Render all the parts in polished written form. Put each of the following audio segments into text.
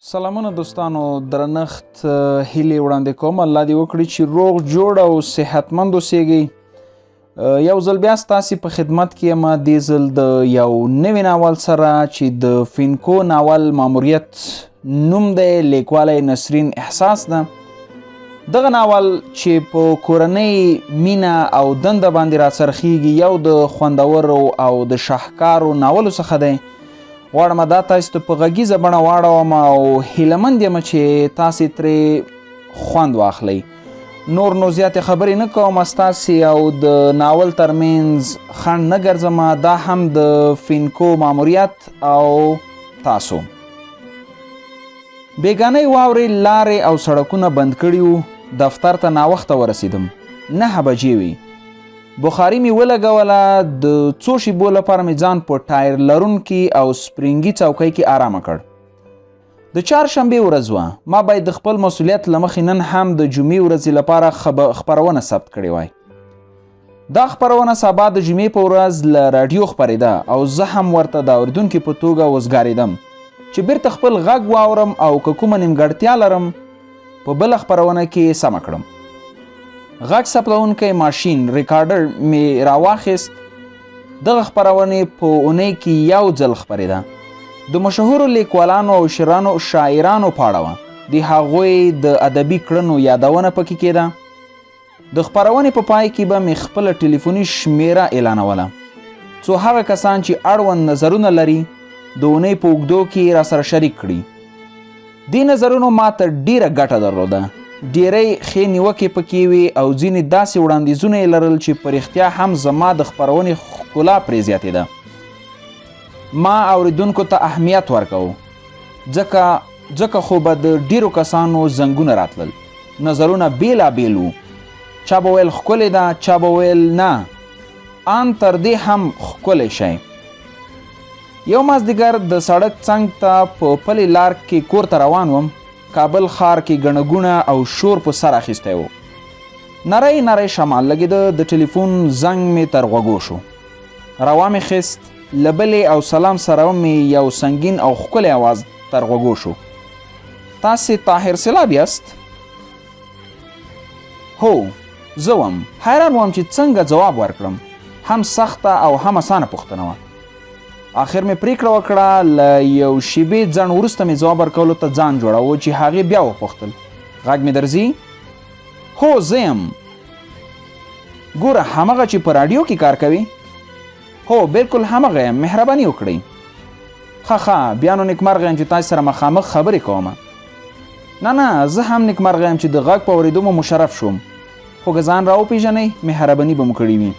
سلامونه دوستانو، درنښت هیلې وړاندې کوم. الله دې وکړي چې روغ جوړ او صحتمند اوسیږئ. یو ځل بیا ستاسې په خدمت کې یم، دې ځل د یو نوي ناول سره چې د فینکو ناول ماموریت نوم دی، لیکوالی نسرین احساس ده. دغه ناول چې په کورنۍ مینه او دنده باندې راڅرخیږي یو د خوندورو او د شاهکارو ناولو څخه دی. غواړم دا تاسو ته په غږیزه بڼه واړوم او هیلهمند یم چې تاسې ترې خوند واخلئ. نور نو زیاتې خبرې نه کوم، ستاسې او د ناول ترمنځ خنډ نه ګرځم. دا هم د فینکو ماموریت او تاسو. بیګانۍ واورې لارې او سړکونه بند کړي وو. دفتر ته ناوخته ورسېدم. 9 بجې وې. بخاري مې ولګوله. د څو شیبو لپاره مې ځان په ټایر لرونکي او سپرینګي څوکۍ کې آرامه کړ. د چهارشنبې ورځ وه. ما باید د خپل مسؤلیت له مخې نن هم د جمعې ورځې لپاره خپرونه ثبت کړې وای. دا خپرونه سبا د جمعې په ورځ له راډیو خپرېده او زه هم ورته د اورېدونکي په توګه وزګارېدم چې بیرته خپل غږ واورم او که کومه نیمګړتیا لرم په بله خپرونه کې سمه کړم. غږ ثبتونکی ماشین ریکارډر مې راواخیست. دغه خپرونې په اونۍ کې یو ځل خپرېده. د مشهورو لیکوالانو او شاعرانو په اړه وه. د هغوی د ادبي کړنو یادونه پکې کېده. د خپرونې په پای کې به مې خپله ټلیفوني شمیره اعلانوله څو هغه کسان چې اړوند نظرونه لري د اونۍ په اوږدو کې راسره شریک کړي. دې نظرونو ما ته ډیره ګټه درلوده. ډیری ښې نیوکې پکې وې او ځینې داسې وړاندیزونه یې لرل چې په رښتیا هم زما د خپرونې ښکلا پرې زیاتېده. ما اوریدونکو ته اهمیت ورکوو ځکه خو به د ډیرو کسانو زنګونه راتلل. نظرونه بیلابیل وو. چا به ویل ښکلې ده، چا به ویل نه، ان تر دې هم ښکلی شی. یو مازدیګر د سړک څنګ ته په پلې لار کې کور ته روان وم. کابل ښار کې ګڼه ګوڼه او شور په سر اخیستی و. نری نری شمال لګېده. د ټلیفون زنګ مې تر غوږو شو. روا مې خیست. له بلې او سلام سره مې یو سنګین او ښکلی اواز تر غوږو شو. تاسې طاهر سیلاب یاست؟ هو زه وم. حیران وم چې څنګه ځواب ورکړم. هم سخته او هم اسانه پوښتنه وه. آخر مې پریکړه وکړه. له یو شیبې ځنډ وروسته مې ځواب ورکولو ته ځان جوړاوه چې هغې بیا وپوښتل غږ مې درځي؟ هو زه یم. ګوره همغه چې په راډیو کې کار کوي؟ هو بالکل همغه یم. مهرباني وکړئ. ښه بیا نو نیکمرغه یم چې تاسې سره مخامخ خبرې کوم. نه زه هم نیکمرغه یم چې د غږ په اورېدو مو مشرف شوم. خو که ځان راوپېژنئ مهرباني به مو کړې وي.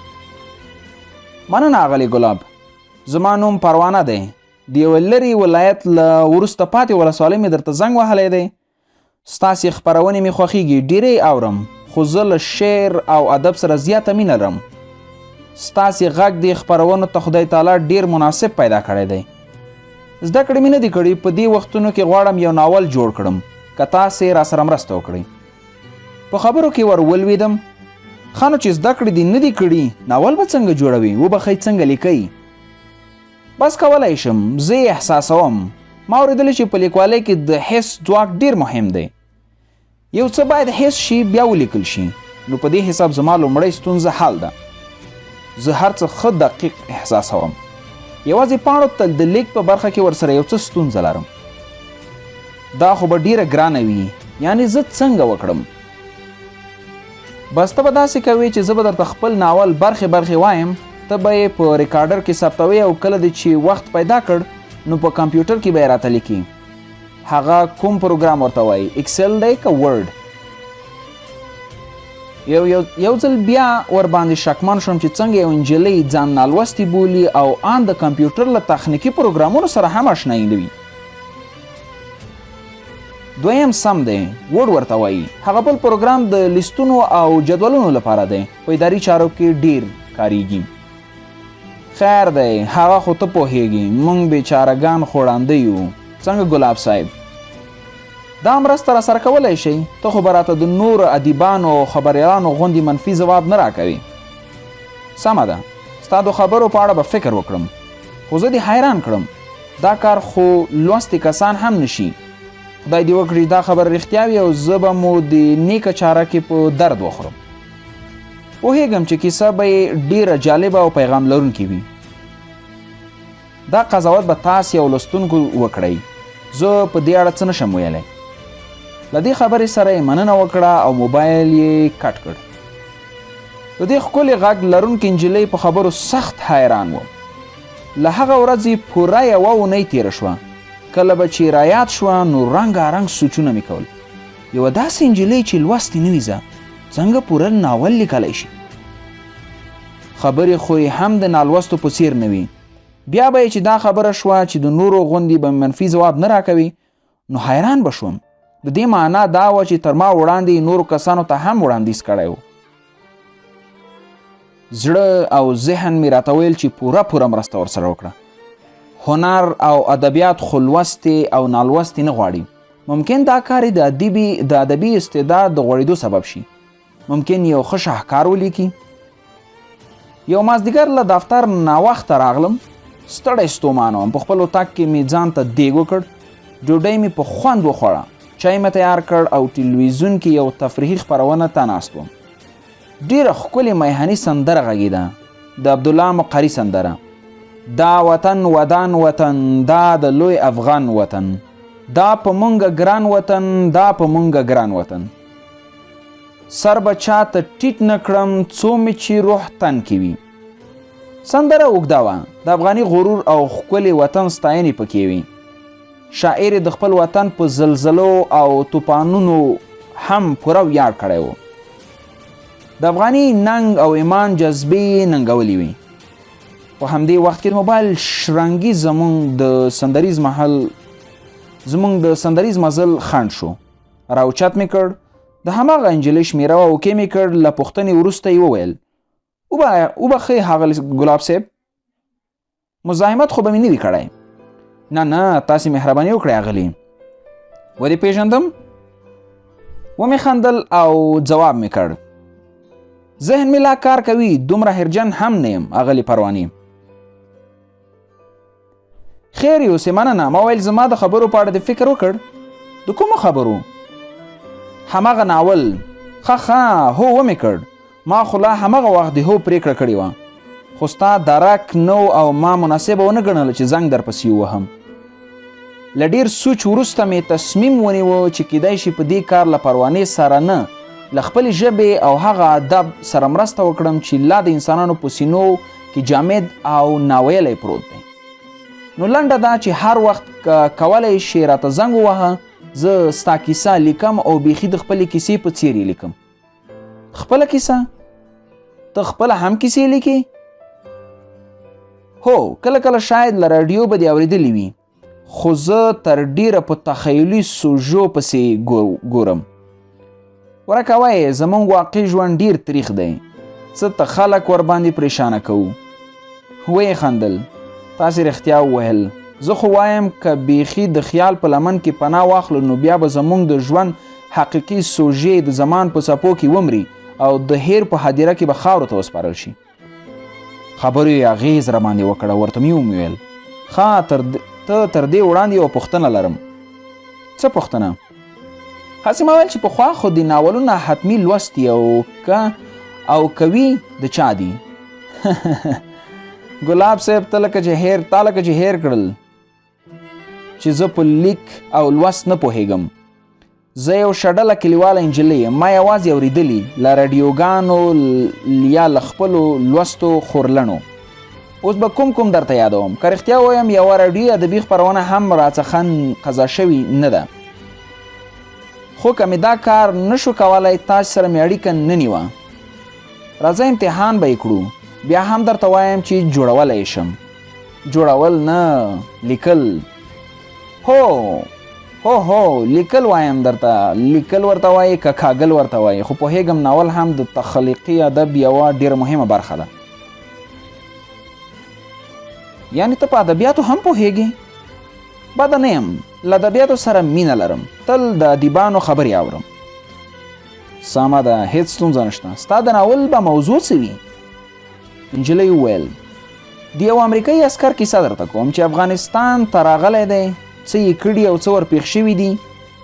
مننه اغلې ګلاب. زما نوم پروانه دی. د یوه لرې ولایت له وروسته پاتې ولسوالۍ مې درته زنګ وهلی دی. ستاسې خپرونې مې خوښیږي. ډیرې اورم خو زه له شعر او ادب سره زیاته مینه لرم. ستاسې غږ دې خپرونو ته خدای تعالی ډیر مناسب پیدا کړی دی. زده کړې مې نه دي کړي. په دې وختونو کې غواړم یو ناول جوړ کړم. که تاسې راسره مرسته وکړئ. په خبرو کې ور ولوېدم. ښه نو چې زده کړې دې نه دي کړي ناول به څنګه جوړوي؟ وبښئ څنګه لیکئ؟ بس کولی شم. زه یې احساسوم. ما اورېدلی چې په لیکوالۍ کې د حس ځواک ډیر مهم دی. یو څه باید حس شي بیا ولیکل شي. نو په دې حساب زما لومړۍ ستونزه حل ده. زه هر څه ښه دقیق احساسوم. یوازې پاڼو ته د لیک په برخه کې ورسره یو څه ستونزه لرم. دا خو به ډیره ګرانه وي. یعنې زه څنګه وکړم؟ بس ته به داسې کوې چې زه به درته خپل ناول برخې وایم. ته به یې په ریکارډر کې ثبتوي او کله دې چې وخت پیدا کړ نو په کمپیوټر کې به یې راته لیکي. هغه کوم پروګرام ورته وایي؟ اکسل دی که ورډ؟ یو ځل بیا ورباندې شکمن شوم چې څنګه یو نجلۍ ځان نالوستې بولي او ان د کمپیوټر له تخنیکي پروګرامونو سره هم اشنایي نه وي. دویم سم دی. ورډ ورته وایي. هغه بل پروګرام د لیستونو او جدولونو لپاره دی. په اداري چارو کې ډیر کاریږي. خیر دی. هغه خو ته پوهیږي موږ بیچارهګان خوړانده یو. څنګه ګلاب صاحب؟ دا مرسته راسره کولی شئ؟ ته خو به راته د نورو ادیبانو او خبریالانو غوندې منفي ځواب نه راکوي. سمه ده. ستا د خبرو په اړه به فکر وکړم. خو زه دې حیران کړم. دا کار خو لوستي کسان هم نشي. خدای دې وکړي دا خبر رښتیا وي او زه به مو د نیکه چاره کې په درد وخورم. پوهېږم چې کیسه به یې ډېره جالبه او پیغام لرونکې وي. دا قضاوت به تاسې او لوستونکو وکړئ. زه په دې اړه څه نشم ویلی. له دې خبرې سره یې مننه وکړه او موبایل یې کټ کړ. د دې ښکلې غږ لرونکې نجلۍ په خبرو سخت حیران وم. له هغه ورځې پوره یوه اونۍ تېره شوه. کله به چې رایاد شوه نو رنګارنګ سوچونه مې کول. یوه داسې نجلۍ چې لوستې نه وي څنګه پوره ناول لیکلی شي؟ خبرې خو یې هم د نالوستو په څیر نه وي. بیا به چې دا خبره شوه چې د نورو غوندې به منفي ځواب نه راکوي نو حیران به شوم. د دې معنا دا وه چې تر ما وړاندې نورو کسانو ته هم وړاندیز کړی و. زړه او ذهن مې راته ویل چې پوره مرسته ورسره وکړه. هنر او ادبیات خو لوستې او نالوستې نه غواړي. ممکن دا کار د ادبي استعداد د غوړېدو سبب شي. ممکن یو ښه شاهکار ولیکي. یو مازدیګر له دفتر ناوخته راغلم. ستړی ستومان وم. په خپل اتاق کې مې ځان ته دیګ وکړ. ډوډۍ مې په خوند وخوړه. چای مې تیار کړ او ټلویزیون کې یو تفریحي خپرونه ته ناست وم. ډېره ښکلې میهني سندره غږېده. د عبدالله مقري سندره. دا وطن ودان وطن، دا د لوی افغان وطن، دا په مونږه ګران وطن، دا په مونږه ګران وطن. سر به چاته ټیټ نه کړم څو مې چې روح تن کې وي. سندره اوږده وه. د افغاني غرور او ښکلې وطن ستاینې پکې وي. شاعر د خپل وطن په زلزلو او طوفانونو هم پوره ویاړ کړی و. د افغاني ننګ او ایمان جذبې ننګولې وي. په همدې وخت کې د موبایل شرنګي زمونږ د سندریز مزل خنډ شو. راوچت مې کړ. د هماغه نجلۍ شمېره وه اوکې مې کړ. له پوښتنې وروسته یې وویل وبخښئ ښاغلي ګلاب صاحب، مزاحمت خو به مې نه وي کړی. نه تاسې مهرباني وکړئ اغلې. ودې پېژندم؟ ومې خندل او ځواب مې کړ ذهن مې لا کار کوي. دومره هرجن هم نه یم اغلې پروانې. خیر یوسې مننه. ما ویل زما د خبرو په اړه دې فکر وکړ؟ د کومو خبرو؟ هماغه ناول. ښه هو ومې کړ. ما خو لا هماغه وخت د هو پرېکړه کړې وه. خو ستا درک نو او ما مناسبه ونه ګڼله چې زنګ درپسې ووهم. له ډېر سوچ وروسته مې تصمیم ونیوه چې کیدای شي په دې کار له پروانې سره نه له خپلې ژبې او هغه ادب سره مرسته وکړم چې لا د انسانانو په سینو کې جامد او ناویلی پروت دی. نو لنډه دا چې هر وخت کولی شې راته زنګ ووهه، زه ستا کیسه لیکم او بیخي د خپلې کیسې په څیر یې لیکم. خپله کیسه؟ ته خپله هم کیسې لیکې؟ هو، کله شاید له راډیو به دې اورېدلې وي، خو زه تر ډیره په تخیلي سوژو پسې ګورم. ورکه وایې زمونږ واقعي ژوند ډیر تریخ دی. څه ته خلک ورباندې پریشانه کوو. ویې خندل. تاسې رښتیا وویل. زه خو وایم که بیخي د خیال په لمن کې پناه واخلو نو بیا به زمونږ د ژوند حقیقي سوژې د زمان په څپو کې ومري او د هیر په هدیره کې به خاورو ته وسپارل شي. خبرو یې اغېز راباندې وکړه. ورته مې وویل ته تر دې وړاندې یوه پوښتنه لرم. څه پوښتنه؟ هسې ما ویل چې پخوا خو د ناولونه حتمي لوستي او کوي د چا دي؟ ګلاب صاحب تا لکه چې هیر کړل چې زه په لیک او لوست نه پوهېږم. زه یو شډله کلیواله نجلۍ یم. ما یوازې اورېدلي له راډیوګانو یا له خپلو لوستو خورلڼو. اوس به کوم درته یادوم. که رښتیا ووایم یوه راډیوي ادبي خپرونه هم راڅخه قضا شوې نه ده. خو که مې دا کار نشو کولی تاسې سره مې اړیکه نه نیوه. راځه امتحان به یې کړو. بیا هم درته وایم چې جوړولی شم. جوړول نه، لیکل. هو لیکل وایم درته. لیکل ورته وایي که کاږل ورته وایي. خو پوهېږم ناول هم د تخلیقي ادب یوه ډېره مهمه برخه ده. یعنې ته په ادبیاتو هم پوهېږې؟ بده نه یم. له ادبیاتو سره مینه لرم. تل د ادیبانو خبرې اورم. سمه ده، هېڅ ستونزه نشته. ستا د ناول به موضوع څه وي؟ نجلۍ وویل د یو امریکایي عسکر کیسه درته کوم چې افغانستان ته راغلی دی. څه یې کړي او څه ورپېښ شوي دي.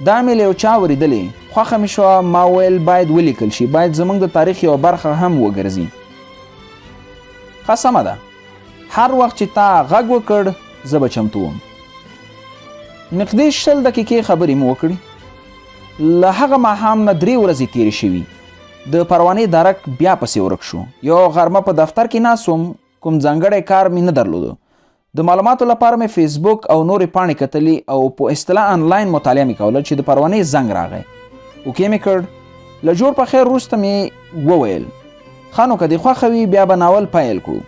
دا مې له یو چا اورېدلې، خوښه مې شوه. ما ویل باید ولیکل شي، باید زموږ د تاریخ یوه برخه هم وګرځي. ښه سمه ده، هر وخت چې تا غږ وکړ زه به چمتو وم. نږدې 20 دقیقې خبرې مې وکړې. له هغه ماښام نه 3 ورځې تېرې شوي. د پروانې درک بیا پسې ورک شو. یو غرمه په دفتر کې ناست وم، کوم ځانګړی کار مې نه درلودو. د معلوماتو لپاره مې فیسبوک او نورې پاڼې کتلې او په اصطلاح آنلاین مطالعه مې کوله چې د پروانې زنګ راغی. اوکې مې کړ. له جوړ په خیر وروسته مې وویل ښه نو که دې خوښه وي بیا به ناول پیل کړو.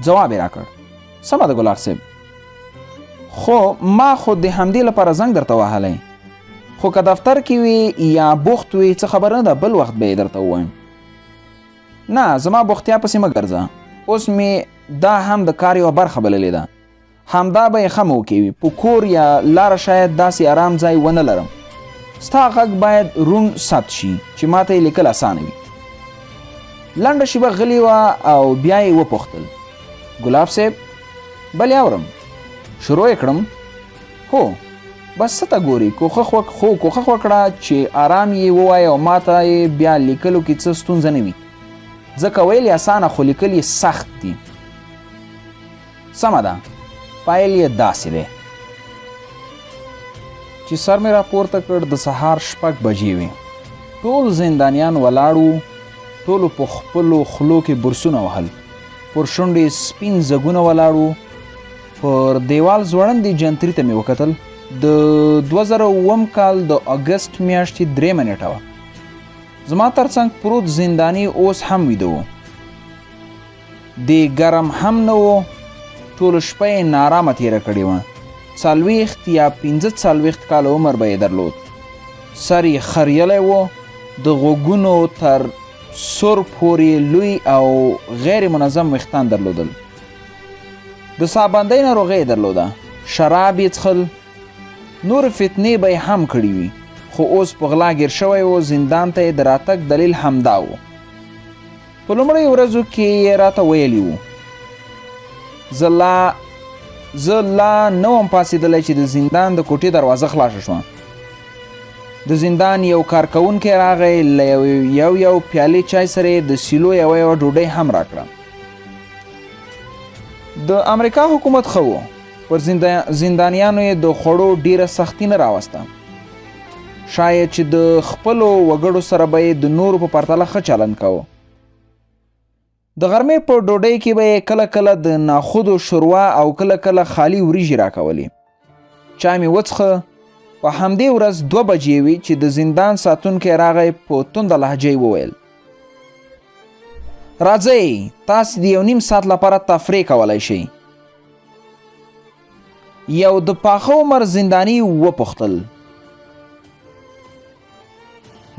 ځواب یې راکړ سمه ده ګلاب صاحب، خو ما خو د همدې لپاره زنګ درته وهلی، خو که دفتر کې وي یا بوخت وي څه خبر نه ده، بل وخت به یې درته ووایم. نه زما بوختیا پسې مه ګرځه، اوس مې دا هم د کار یوه برخه بللې ده. همدا به یې ښه موقع وي، په کور یا لاره شاید داسې آرام ځای ونه لرم. ستا غږ باید روڼ ثبت شي چې ماته یې لیکل اسانه وي. لنډه شیبه غلې وه او بیا یې وپوښتل ګلاب صاحب بلې اورم. شروع یې کړم هو بس څه ته ګورې، کوښښ وکړه چې آرام یې ووایه او ماته یې بیا لیکلو کې څه ستونزه نه وي، ځکه ویل یې اسانه خو لیکل یې سخت دي. سمه ده، پایل یې داسې دی چې سر مې راپورته کړ، د سهار 6 بجې وې. ټول زندانیان ولاړ وو، ټولو په خپلو خولو کې برسونه وهل، پر شونډې سپین زګونه ولاړ وو. پر دیوال ځوړندې جنتري ته مې وکتل. د 2007 کال د اګست میاشتې 3 نیټه وه. زما ترڅنګ پروت زنداني اوس هم ویده و. دی ګرم هم نه و، ټوله شپه یې نارامه تېره کړې وه. 40 یا 45 کاله عمر به یې درلود. سر یې خریلی و، د غوږونو تر سور پورې لوی او غیر منظم ویښتان درلودل. د سابندۍ ناروغۍ یې درلوده، شراب یې څښل، نور فتنې به یې هم کړي وي، خو اوس په غلا ګیر شوی و. زندان ته یې د راتګ دلیل همدا و. په لومړیو ورځو کې یې راته ویلي و زه لا نه وم پاڅېدلی چې د زندان د کوټې دروازه خلاصه شوه. د زندان یو کارکوونکی راغی، له یو پیالې چای سره یې د سیلو یوه ډوډۍ هم راکړه. د امریکا حکومت ښه و، پر زندانیانو یې د خوړو ډیره سختی نه راوسته. شاید چې د خپلو وګړو سره به یې د نورو په پرتله ښه چلند کوه. د غرمې په ډوډۍ کې به یې کله کله د ناخودو شوروا او کله کله خالي وریژې راکولې. چای مې وڅښه. په همدې ورځ 2 بجې وې چې د زندان ساتونکی راغی. په تنده لهجه یې وویل راځئ تاسې د 1.5 ساعت لپاره تفریح کولی شئ. یو د پاخه عمر زنداني وپوښتل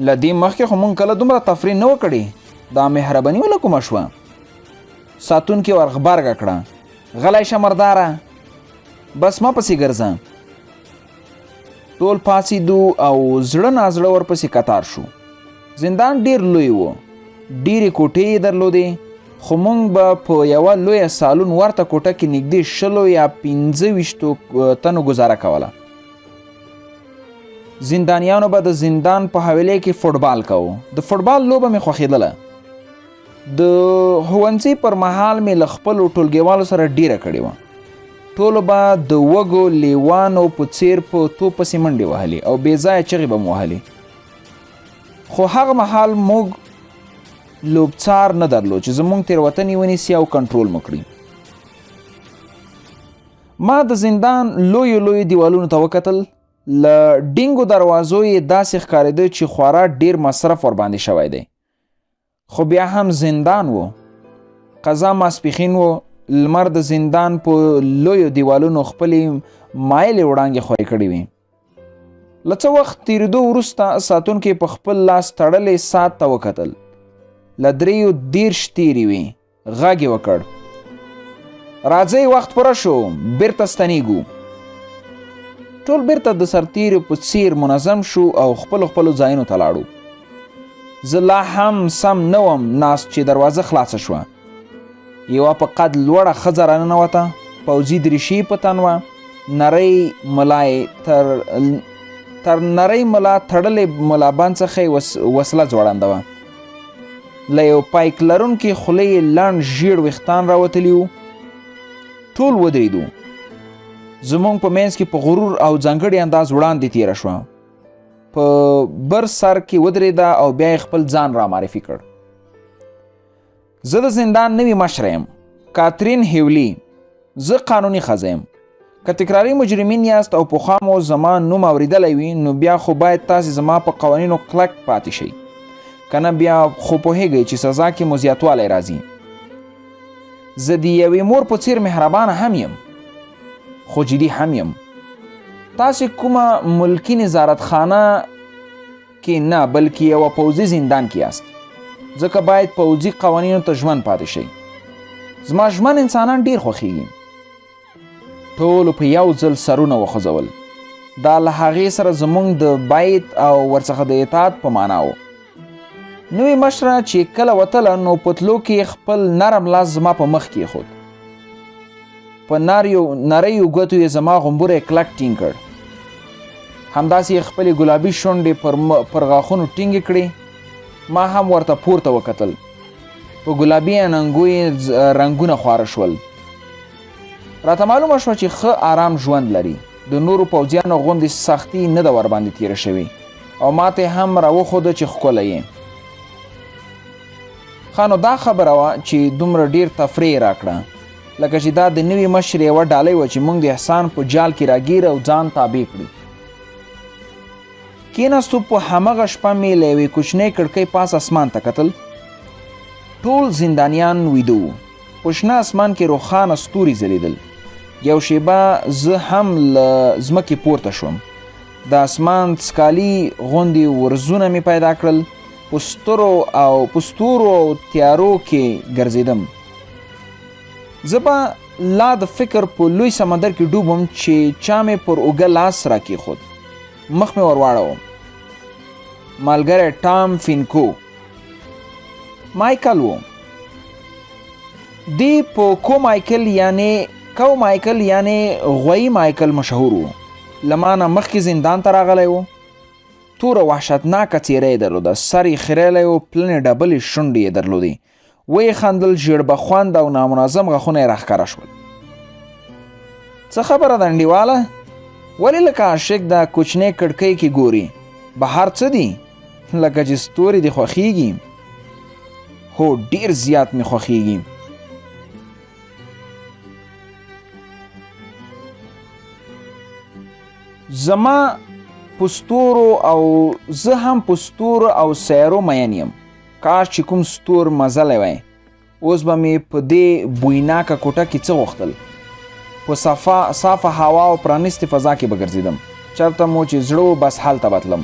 له دې مخکې خو مونږ کله دومره تفریح نه وکړې، دا مهرباني وله کومه شوه؟ ساتونکي ور غبرګه کړه غلی شه مرداره، بس ما پسې ګرځه. ټول پاڅېدو او زړه نازړه ورپسې کتار شو. زندان ډیر لوی و، ډیرې کوټې یې درلودې، خو موږ به په یوه لویه سالون ورته کوټه کې نږدې 20 یا 25 تنو گزاره کوله. زندانیانو به د زندان په حویلۍ کې فوټبال کوو. د فوټبال لوبه مې خوښېدله. د ښوونځي پر مهال مې له خپلو ټولګیوالو سره ډیره کړې وه. ټولو به د وږو لیوانو په څیر په توپ پسې منډې وهلې او بې ځایه چغې به مو وهلې. خو هغه مهال موږ لوبڅار نه درلود چې زموږ تېروتنې ونیسي او کنټرول مو کړي. ما د زندان لویو دیوالونو ته وکتل. له ډینګو دروازو یې داسې ښکارېده چې خورا ډیر مصرف ورباندې شوی دی. خو بیا هم زندان و. قضا ماسپښین و. لمر د زندان په لویو دیوالونو خپلې مایلې وړانګې خورې کړې وې. له څه وخت تېرېدو وروسته ساتونکي په خپل لاس تړلی ساعت ته وکتل. له 3:30 تېرې وې. غږ یې وکړ راځئ وخت پوره شو، بیرته ستنېږو. ټول بیرته د سرتېرو په څیر منظم شو او خپلو ځایونو ته لاړو. زه لا هم سم نه وم ناست چې دروازه خلاصه شوه. یوه په قد لوړه ښځه راننوته، پوځي دریشي په تن وه، نرۍ ملا یې تر تر نری ملا تړلې ملابند څخه یې وسله ځوړنده وه. له یو پایک لرونکي خولې یې لنډ ژیړ ویښتان راوتلي وو. ټول ودرېدو. زموږ په منځ کې په غرور او ځانګړي انداز وړاندې تېره شوه. په بر سر کې ودرېده او بیا یې خپل ځان را معرفي کړ. زه د زندان نوي مشره یم، کاترین هیولي. زه قانوني ښځه یم. که تکراري مجرمین یاست او پخوا مو زما نوم اورېدلی وي نو بیا خو باید تاسې زما په قوانینو کلک پاتې شئ، که نه بیا خو پوهیږئ چې سزا کې مو زیاتوالی راځي. زه د یوې مور په څیر مهربانه هم یم خو جدي هم یم. تاسې کومه ملکي نظارت خانه کې نه بلکې یوه پوځي زندان کې یاست، ځکه باید پوځي قوانینو ته ژمن پاتې شئ. زما ژمن انسانان ډیر خوښیږي. ټولو په یو ځل سرونه وخوځول. دا له هغې سره زموږ د بیت او ورڅخه د اطاعت په معنا و. نوې مشره چې کله وتله نو په تلو کې خپل نرم لاس زما په مخ کېښود. په نریو ګوتو یې زما غومبوری کلک ټینګ کړ. همداسې یې خپلې ګلابي شونډې پر غاښونو ټینګې کړې. ما هم ورته پورته وکتل. په ګلابي اننګو یې رنګونه خواره شول. راته معلومه شوه چې ښه آرام ژوند لري. د نورو پوځیانو غوندې سختي نه ده ورباندې تېره شوې او ماته هم راوښوده چې ښکلی یې. ښه نو دا خبره وه چې دومره ډېر تفریح راکړه لکه چې دا د نوي مشر یوه ډالۍ وه چې موږ د احسان په جال کې راګیر او ځان تابع کړي. کېناستو. په همغه شپه مې له یوې کوچنۍ کړکۍ پاس اسمان ته کتل. ټول زندانیان ویده وو. په شنه اسمان کې روښانه ستوري ځلېدل. یو شیبه زه هم له ځمکې پورته شوم. د اسمان څکالي غوندې ورزونه مې پیدا کړل. په ستورو او تیارو کې ګرځېدم. زه به لا د فکر په لوی سمندر کې ډوبم چې چا مې پر اوږه لاس راکېښود. مخ مې ور واړوم. ملګری ټام فینکو مایکل و. دی په کو مایکل یعنی غوی مایکل مشهور و. له ما نه مخکې زندان ته راغلی و. توره وحشتناکه څېره یې درلوده. سر یې خریلی و. پلنې ډبلې شونډې یې درلودې. ویې خندل. ژیړبخوند او نامنظم غاښونه یې راښکاره شول. څه خبره ده انډیواله؟ ولې لکه عاشق د کوچنۍ کړکۍ کې ګوري؟ بهر څه دي؟ لکه چې ستوري دې خوښیږي؟ هو ډېر زیات مې خوښیږي. زما پستورو او زه هم پستورو او سیارو مین یم. کاش چې کوم ستور مزلی وی. اوس به مې په دې بویناکه کوټه کې څه غوښتل؟ په صافه هوا او پرانیستې فضا کې به ګرځېدم. چېرته مو چې زړه بس هلته به تلم.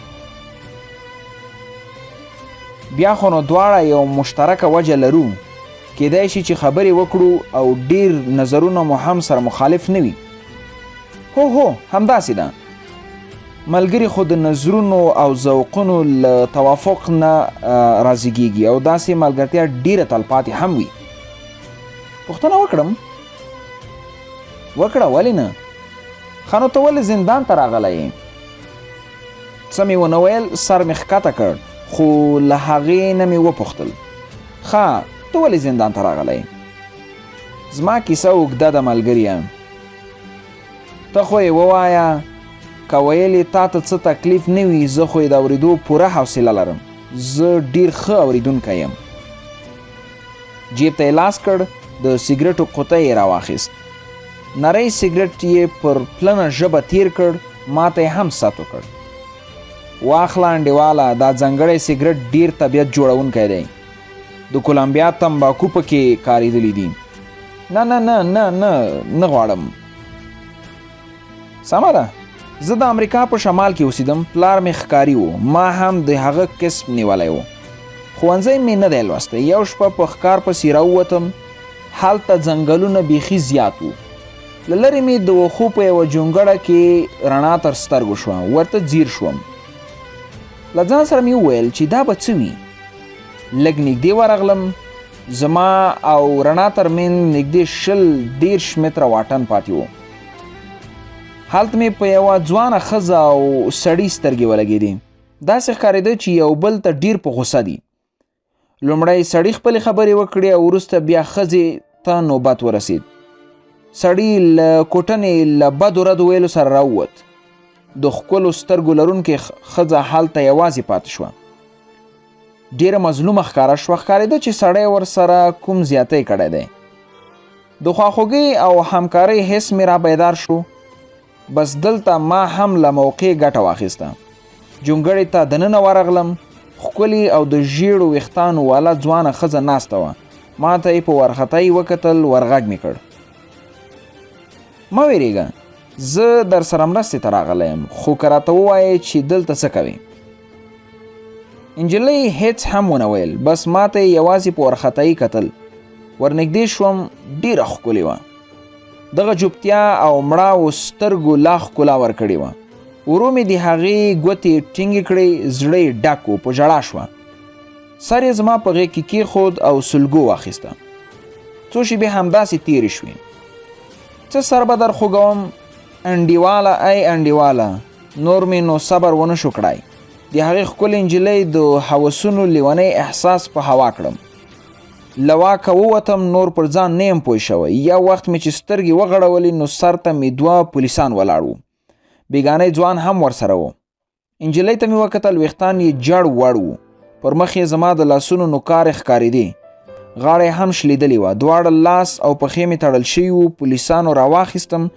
بیا خو نو دواړه یو مشترکه وجه لرو. کیدای شي چې خبرې وکړو او ډیر نظرونه مو هم سره مخالف نه وي. هو همداسې ده. ملګري خو د نظرونو او ذوقونو له توافق نه رازیږي او داسې ملګرتیا ډیره تلپاتې هم وي. پوښتنه وکړه ولې نه؟ ښه نو ته ولې زندان ته راغلی یې؟ څه مې ونه ویل. سر مې ښکته کړ خو له هغې نه مې وپوښتل ښه ته ولې زندان ته راغلی یې؟ زما کیسه اوږده ده ملګریه. ته خو یې ووایه. که ویل یې تا ته څه تکلیف نه وي زه خو یې د اورېدو پوره حوصله لرم. زه ډېر ښه اورېدونکی یم. جیب ته یې لاس کړ. د سګرټو قطۍ یې راواخیست. نری سګرټ یې پر پلنه ژبه تیر کړ. ما ته یې هم ست وکړ. واخله انډیواله دا ځانګړی سګرټ ډېر طبیعت جوړونکی دی. د کولمبیا تمباکو پکې کارېدلي دي. نه غواړم. سمه ده. زه د امریکا په شمال کې اوسېدم. پلار مې ښکاري و. ما هم د هغه کسب نیولی و. ښوونځی مې نه دی لوستی. یو شپه په ښکار پسې راووتم. هلته ځنګلونه بیخي زیات وو. له لرې مې د وښو په یوه جونګړه کې رڼا تر سترګو شوه. ورته ځیر شوم. له ځان سره مې وویل چې دا به څه وي. لږ نږدې ورغلم. زما او رڼا ترمنځ نږدې 20-30 متره واټن پاتې و. هلته مې په یوه ځوانه ښځه او سړي سترګې ولګېدې. داسې ښکارېده چې یو بل ته ډېر په غوسه دي. لومړی سړي خپلې خبرې وکړې او وروسته بیا ښځې ته نوبت ورسید. سړي له کوټنې له بدو ردو ویلو سره راووت. د ښکلو سترګو لرونکې ښځه هلته یوازې پاتې شوه. ډېره مظلومه ښکاره شوه. ښکارېده چې سړی ورسره کوم زیاتی کړی دی. د خواخوږۍ او همکارۍ حس مې را بیدار شو. بس دلته ما هم له موقع ګټه واخیسته. جونګړې ته دننه ورغلم. ښکلي او د ژیړو ویښتانو والا ځوانه ښځه ناسته وه. ما ته یې په وارخطایي وکتل. ورغږ مې کړ. مه ویرېږه، زه در سره مرستې ته راغلی یم، خو که راته ووایې چې دلته څه کوې. نجلۍ هیڅ هم ونه ویل. بس ما ته یې یوازې په وارخطایي کتل. ورنږدې شوم. ډېره ښکلې وه. دغه جوپتیا او مړاو سترګو لا ښکلا ورکړې وه. ورو مې د هغې ګوتې ټینګې کړې. زړه یې ډک و. په ژړا شوه. سر یې زما په غېږ کې کېښود او سلګو واخیسته. څو شېبې همداسې تېرې شوې. څه سر به در خوږوم انډیواله، ای انډیواله. نور مې نو صبر ونه شو کړی. د هغې ښکلې نجلۍ د هوسونو لیونی احساس په هوا کړم. له واکه ووتم. نور پر ځان نه یم پوه شوی. یو وخت مې چې سترګې وغړولې نو سر ته مې 2 پولیسان ولاړ وو. بیګانی ځوان هم ورسره و. نجلۍ ته مې وکتل. ویښتان یې جړ وړ وو. پر مخ یې زما د لاسونو نوکارې ښکارېدې. غاړه هم شلیدلې وه. دواړه لاس او پښې مې تړل شوي وو. پولیسانو راواخیستم.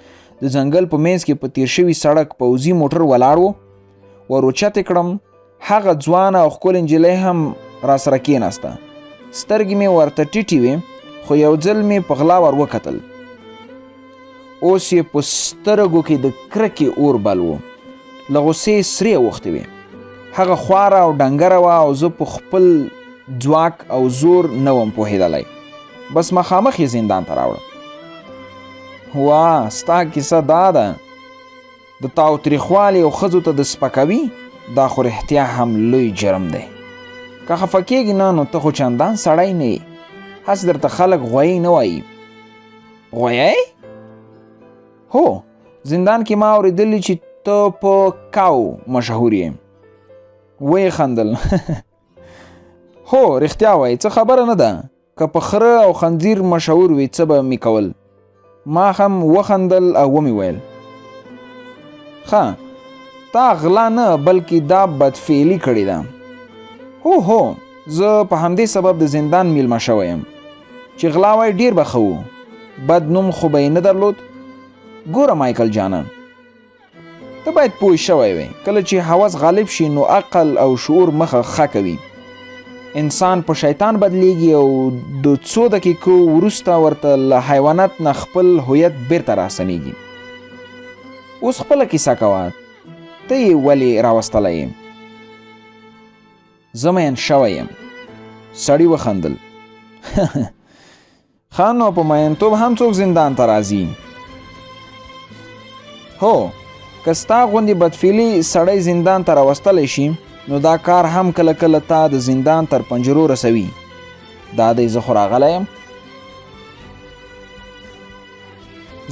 د ځنګل په منځ کې په تیر شوي سړک پوځي موټر ولاړ و. ور اوچتې کړم. هغه ځوانه او ښکلې نجلۍ هم راسره کېناسته. سترګې مې ورته ټیټې وې، خو یو ځل مې په غلا ور وکتل. اوس یې په سترګو کې د کرکې اور بل و. له غوسې سرې اوښتې وې. هغه خواره او ډنګره وه او زه په خپل ځواک او زور نه وم پوهېدلی. بس مخامخ یې زندان ته راوړم. واه، ستا کیسه دا ده. د تاوتریخوالي او ښځو ته د سپکوي، دا خو رښتیا هم لوی جرم دی. که خفه کېږي نه نو ته خو چندان سړی نه یې. هسې درته خلک غویی نه وایي. غویی؟ هو، زندان کې ما اورېدلي چې ته په کاو مشهور یې. ویې خندل. هو، رښتیا وایي، څه خبره نه ده. که په خره او خنزیر مشهور وي څه به مې کول. ما هم وخندل او ومې ویل ښه، تا غلا نه بلکې دا بدفعلي کړې ده. هو، زه په همدې سبب د زندان میلمه شوی یم. چې غلا وای ډېر به ښه و. بد نوم خو به یې نه درلود. ګوره مایکل جانه، ته باید پوه شوی وی. کله چې هوس غالب شي نو عقل او شعور مخه ښه کوي. انسان په شیطان بدلیږي او د څو دقیقو وروسته ورته له حیوانات نه خپل هویت بیرته راستنیږي. اوس خپله کیسه کوه. ته یې ولې راوستلی یې؟ زه مین شوی یم. سړي وخندل. ښه، نو په مینتوب هم څوک زندان ته راځي؟ هو، که ستا غوندې بدفعلي سړی زندان ته راوستلی شي نو دا کار هم کله کله تا د زندان تر پنجرو رسوي. دا دی زه خو راغلی یم.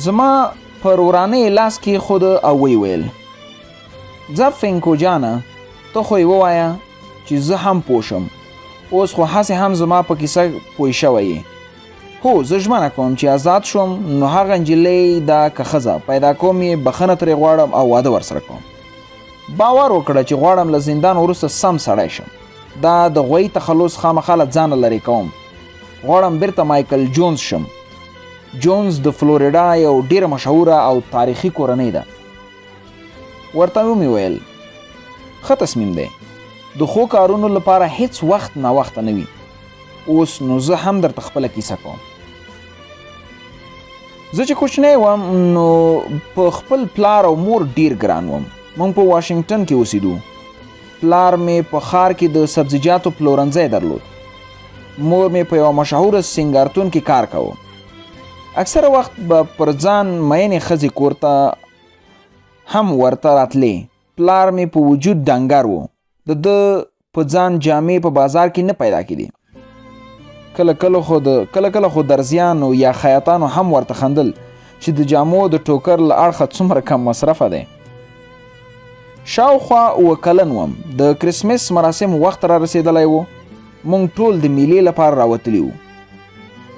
زما پر ورانۍ لاس کېښود او ویې ویل ځه فینکو جانه، ته خو یې ووایه چې زه هم پوه شم. اوس خو هسې هم زما په کیسه پوه شوی یې. هو، زه ژمنه کوم چې آزاد شوم نو هغه نجلۍ دا که ښځه پیدا کوم یې بخښنه ترې غواړم او واده ورسره کوم. باور وکړه چې غواړم له زندان وروسته سم سړی شم. دا د غوی تخلص خامخا له ځانه لرې کوم. غواړم بیرته مایکل جونز شم. جونز د فلوریډا یو ډېره مشهوره او تاریخي کورنۍ ده. ورته ومې ویل ښه تصمیم دی. د ښو کارونو لپاره هیڅ وخت ناوخته نه وي. اوس نو زه هم درته خپله کیسه کوم. زه چې کوچنی وم نو په خپل پلار او مور ډېر ګران وم. موږ په واشنګټن کې اوسېدو. پلار مې په ښار کې د سبزیجاتو پلورنځی درلود. مور مې په یوه مشهوره سینګارتون کې کار کوه. اکثره وخت به پر ځان مینې ښځې کور ته هم ورته راتلې. پلار مې په وجود ډنګر و. د ده په ځان جامې په بازار کې نه پیدا کېدې. کله کله خو درزیانو یا خیاطانو هم ورته خندل چې د جامو د ټوکر له اړخه څومره کم مصرفه دی. شاوخوا 7 کلن وم. د کرسمس مراسم وخت را رسېدلی و. موږ ټول د میلې لپاره راوتلي وو.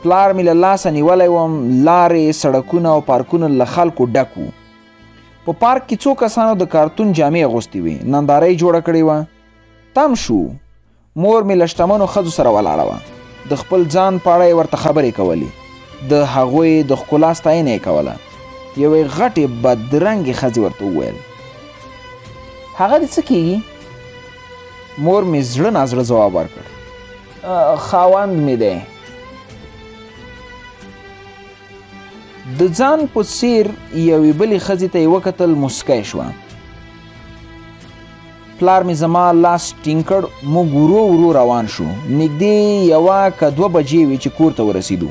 پلار مې له لاسه نیولی وم. لارې، سړکونه او پارکونه له خلکو ډک وو. په پارک کې څو کسانو د کارتون جامې اغوستې وې. ننداره یې جوړه کړې وه. تم شو. مور مې له شتمنو ښځو سره ولاړه وه. د خپل ځان په اړه یې ورته خبرې کولې. د هغوی د ښکلا ستاینه یې کوله. یوې غټې بدرنګې ښځې ورته وویل: هغه دې څه کېږي؟ مور مې زړه نازړه ځواب ورکړ: خاوند مې دی. د ځان په څیر یوې بلې ښځې ته یې وکتل. موسکی شوه. پلار مې زما لاس ټینګ کړ. موږ ورو ورو روان شو. نږدې 1 که 2 بجې وې چې کور ته ورسېدو.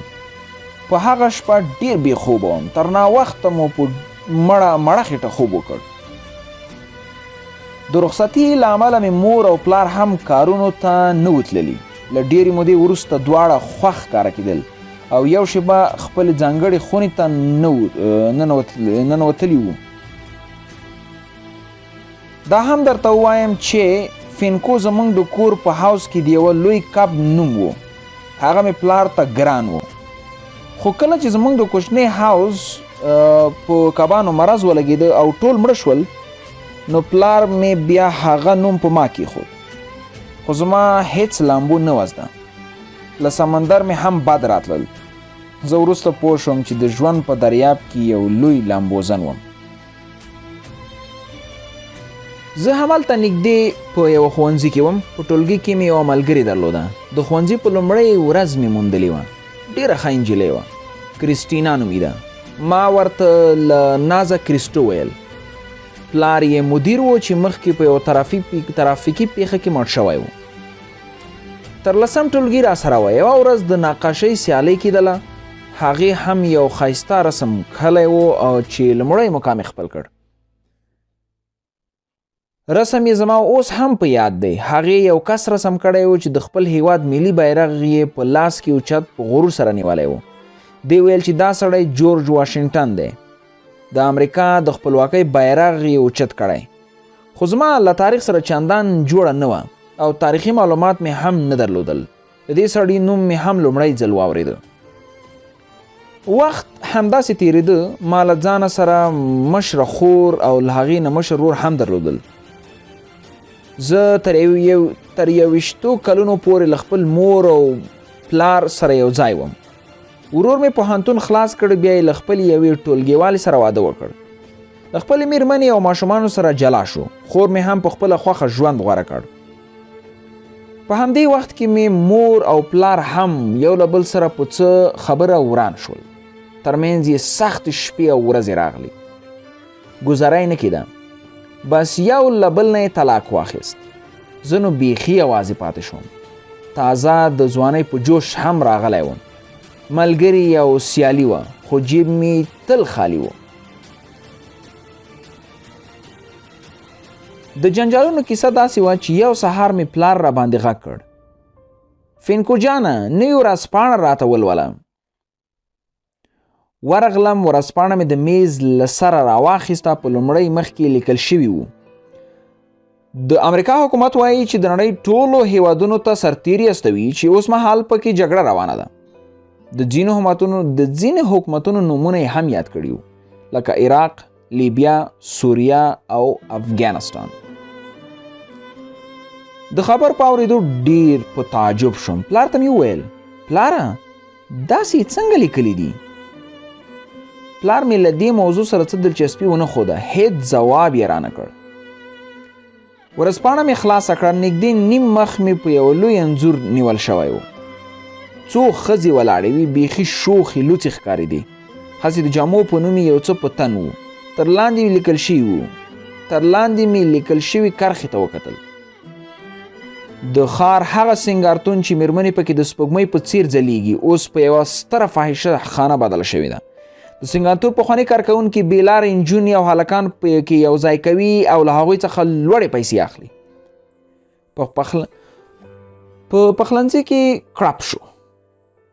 په هغه شپه ډېر بې خوبه وم. تر ناوخته مو په مړه خېټه خوب وکړ. د رخصتي له امله مې مور او پلار هم کارونو ته نه و تللي. له ډېرې مودې وروسته دواړه خوښ ښکاره کېدل او یو شېبه خپلې ځانګړې خونې ته ننوتلي وو. دا هم درته ووایم چې فینکو زموږ د کور په حوض کې د یوه لوی کب نوم و. هغه مې پلار ته ګران و. خو کله چې زموږ د کوچنی حوض په کبانو مرض ولګېده او ټول مړه شول، نو پلار مې بیا هغه نوم په ما کېښود. خو زما هیڅ لامبو نه وزده. له سمندر مې هم بد راتلل. زه وروسته پوه شوم چې د ژوند په دریاب کې یو لوی لامبوزن وم. زه همالته نږدې په یوه ښوونځي کې وم. په ټولګي کې مې یوه ملګرې درلوده. د ښوونځي په لومړۍ ورځ مې موندلې وه. ډېره ښه نجلۍ وه. کریسټینا نومیده. ما ورته له نازه کریسټو ویل. پلار یې مدیر و چې مخکې په یو ترافیکي پیښه کې مړ شوی و. 13 ټولګي را سره وه. یوه ورځ د نقاشۍ سیالۍ کېدله. هغې هم یو ښایسته رسم کلی و او چې لومړی مقام یې خپل کړ. رسم یې زما اوس هم په یاد دی. هغې یو کس رسم کړی و چې د خپل هیواد ملي بیرغ یې په لاس کې اوچت په غرور سره نیولی و. دی ویل چې دا سړی جورج واشنګټن دی. د امریکا د خپلواکۍ بیرغ یې اوچت کړی. خو زما له تاریخ سره چندان جوړه نه وه او تاریخي معلومات مې هم نه درلودل. د دې سړي نوم مې هم لومړی ځل واورېده. وخت همداسې تېرېده. ما له ځانه سره مشره خور او له هغې نه مشر ورور هم درلودل. زه تر 21 کلونو پورې له خپل مور او پلار سره یو ځای وم. ورور مې پوهنتون خلاص کړ. بیا یې له خپلې یوې ټولګیوالې سره واده وکړ. له خپلې میرمنې او ماشومانو سره جلا شو. خور مې هم په خپله خوښه ژوند غوره کړ. په همدې وخت کې مې مور او پلار هم یو له بل سره په څه خبره وران شول. ترمنځ یې سخت شپې او ورځې راغلي. ګذاره یې نه کېده. بس یو له بل نه یې طلاق واخیست. زه نو بیخي یوازې پاتې شوم. تازه د ځوانۍ په جوش هم راغلی وم. ملګري او سیالي وه، خو جیب مې تل خالی و. د جنجالونو کیسه داسې وه چې یو سهار مې پلار را باندې غږ کړ: فینکو جانه، نوې ورځپاڼه راته ولوله. ورغلم. ورځپاڼه مې د میز له سره راواخیسته. په لومړۍ مخ کې لیکل شوي وو: د امریکا حکومت وایي چې د نړۍ ټولو هیوادونو ته سرتیري استوي چې اوس مهال پکې جګړه روانه ده. د ځینې حکومتونو نومونه یې هم یاد کړي وو، لکه عراق، لیبیا، سوریه او افغانستان. د خبر په اورېدو ډېر په تعجب شوم. پلار ته مې وویل: پلاره، داسې څنګه لیکلي دي؟ پلار مې له دې موضوع سره څه دلچسپي ونه ښوده. هیڅ ځواب یې رانه کړ. ورځپاڼه مې خلاصه کړه. نږدې نیم مخ مې په یو لوی انځور نیول شوی و. څو ښځې ولاړې وې، بیخي شوخې لوڅې ښکارېدې. هسې د جامو په نوم یو څه په تن وو. تر لاندې مې لیکل شوي کرښې ته وکتل: د ښار هغه سینګارتون چې میرمنې پکې د سپوږمۍ په څیر ځلیږي، اوس په یوه ستره فاحشه خانه بدله شوې ده. د سینګارتون پخواني کارکوونکي بېلارې نجونې او هلکان پکې یو ځای کوي او له هغوی څخه لوړې پیسې اخلي. په پخلنځي کې کړپ شو،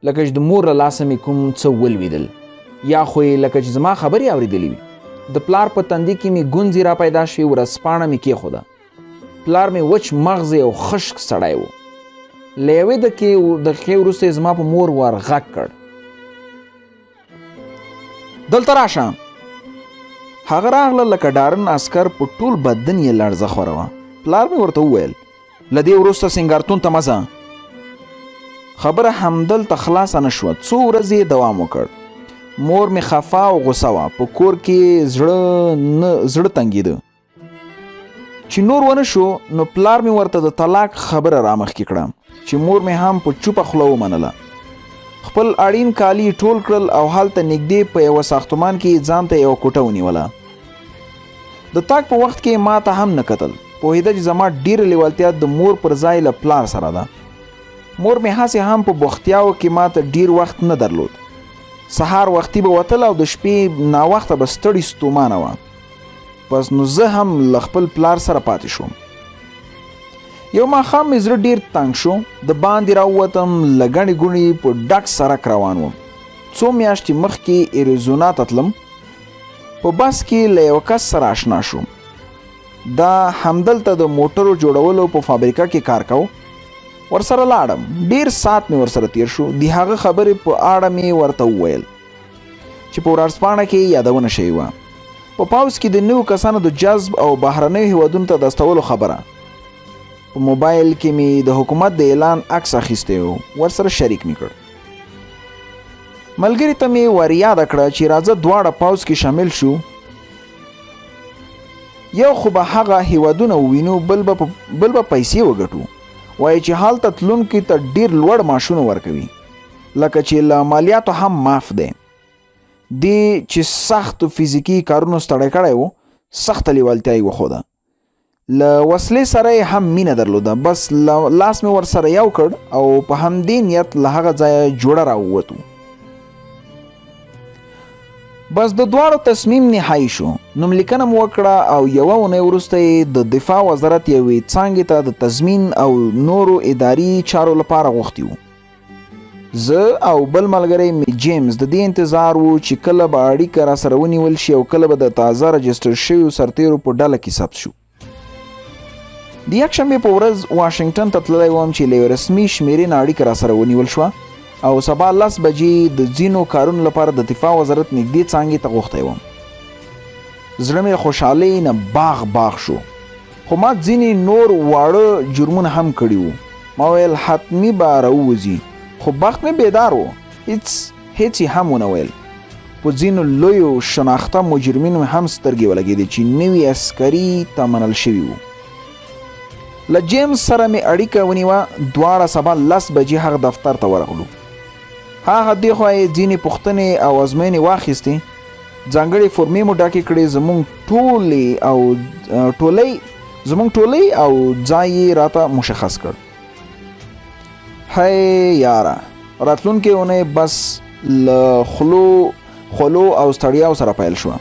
لکه چې د مور له لاسه مې کوم څه ولوېدل. یا خو یې لکه چې زما خبرې اورېدلې وي. د پلار په تندي کې مې ګونځې را پیدا شوې، ورځپاڼه مې کېښوده. پلار مې وچ مغز او خشک سړی و. له یوې دقیقې وروسته یې زما په مور ور غږ کړ، دلته راشه. هغه راغله لکه ډارن عسکر، په ټول بدن یې لړزه خوره وه. پلار مې ورته وویل له دې وروسته سینګارتون ته مه ځه. خبره همدلته خلاصه نه شوه. څو ورځې یې دوام وکړ. مور مې خفه او غوسه وه. په کور کې زړه تنګېده. چې نور ونه شو نو پلار مې ورته د طلاق خبره رامخکې کړه چې مور مې هم په چوپه خوله ومنله. خپل اړین کالي ټول کړل او هلته نږدې په یوه ساختمان کې ځان ته یوه کوټه ونیوله. د تاک په وخت کې ما ته هم نه کتل. پوهېده چې زما ډېره لیوالتیا د مور پر ځای له پلار سره ده. مور مې هسې هم په بوختیاو کې ما ته ډېر وخت نه درلود. سهار وختي به وتل او د شپې ناوخته به ستړي ستومانه وه. پس نو زه هم له خپل پلار سره پاتې شوم. یو ماښام مې زړه ډېر تنګ شو. د باندې راووتم، له ګڼې ګوڼې په ډک سړک روان وم. څو میاشتې مخکې ایریزونا ته تلم. په بس کې له یو کس سره آشنا شوم. دا همدلته د موټرو جوړولو په فابریکه کې کار کو. ورسره لاړم. ډېر ساعت مې ورسره تیر شو. د هغه خبرې په اړه مې ورته وویل چې په ورځپاڼه کې یادونه شوې وه. په پاوز کې د نویو کسانو د جذب او بهرنیو هیوادونو ته د استولو خبره. په موبایل کې مې د حکومت د اعلان عکس اخیستی و. ورسره شریک مې کړ. ملګري ته مې ور یاده کړه چې راځه دواړه پاوز کې شامل شو. یو خو به هغه هیوادونه ووینو، بل به پیسې وګټو. وایي چې هلته تلونکي ته ډېر لوړ معاشونه ورکوي، لکه چې له مالیاتو هم معاف دی. دی چې سخت فزیکي کارونو ستړی کړی و، سخته لیوالتیا یې وښوده. له وسلې سره یې هم مینه درلوده. بس لاس مې ورسره یو کړ او په همدې نیت له هغه ځایه جوړه راووتو. بس د دواړو تصمیم نهایي شو. نوملیکنه مو وکړه او یوه اونۍ وروسته یې د دفاع وزارت یوې څانګې ته د تضمین او نورو اداري چارو لپاره غوښتي وو. زه او بل ملګری مې جیمز د دې انتظار وو چې کله به اړیکه را سره ونیول شي او کله به د تازه رجسټر شویو سرتیرو په ډله کې ثبت شو. د یکشنبې په ورځ واشنګټن ته تللی وم چې له یو رسمي شمېرې نه اړیکه را سره ونیول شوه او سبا 10 بجې د ځینو کارونو لپاره د دفاع وزارت نږدې څانګې ته غوښتی وم. زړه مې خوشحالۍ نه باغ شو. خو ما ځینې نور واړه جرمونه هم کړي وو. ما ویل حتمي به راووځي، خو بخت مې بیدار و. هیڅ یې هم ونه ویل. په ځینو لویو شناخته مجرمینو هم سترګې ولګېدې چې نوي عسکري ته منل شوي وو. له جیمز سره مې اړیکه ونیوه. دواړه سبا 10 بجې هغه دفتر ته ورغلو. هغه دېخوا یې ځینې پوښتنې او ازموینې واخیستې. ځانګړې فورمې مو ډکې کړې. زموږ ټولۍ او ځای یې راته مشخص کړ. هی یاره، راتلونکې اونۍ بس له خولو او ستړیاو سره پیل شوه.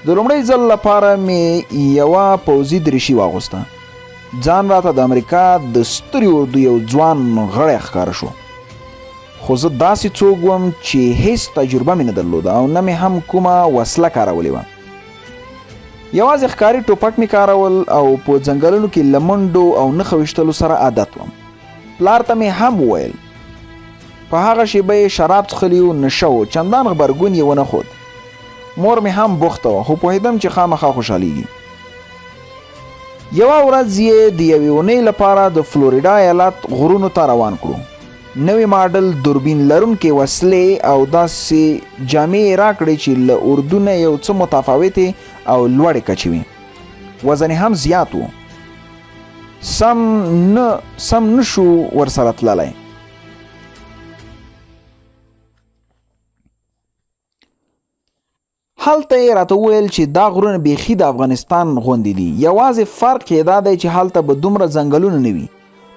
د لومړي ځل لپاره مې یوه پوځي دریشي واغوسته. ځان راته د امریکا د سترې اردو یو ځوان غړی ښکاره شو. خو زه داسې څوک وم چې هیڅ تجربه مې نه درلوده او نه مې هم کومه وسله کارولې وه. یوازې ښکاري ټوپک مې کارول او په ځنګلونو کې له منډو او نښه ویشتلو سره عادت وم. پلار ته مې هم وویل. په هغه شیبه یې شراب څښلي و، نشه و، چندان غبرګون یې ونه ښود. مور مې هم بوخته وه، خو پوهېدم چې خامخا خوشحالیږي. یوه ورځ یې د یوې اونۍ لپاره د فلوریډا ایالت غرونو ته روان کړو. نوی ماډل دوربین لرونکې وسلې او داسې جامې یې راکړې چې له اردو نه یو څه متفاوتې او لوړې کچې وې. وزن هم زیات و. سم نه شو ورسره تللی. هلته یې راته وویل چې دا غرونه بیخي د افغانستان غوندې دي. یوازې فرق یې دا دی چې هلته به دومره ځنګلونه نه وي.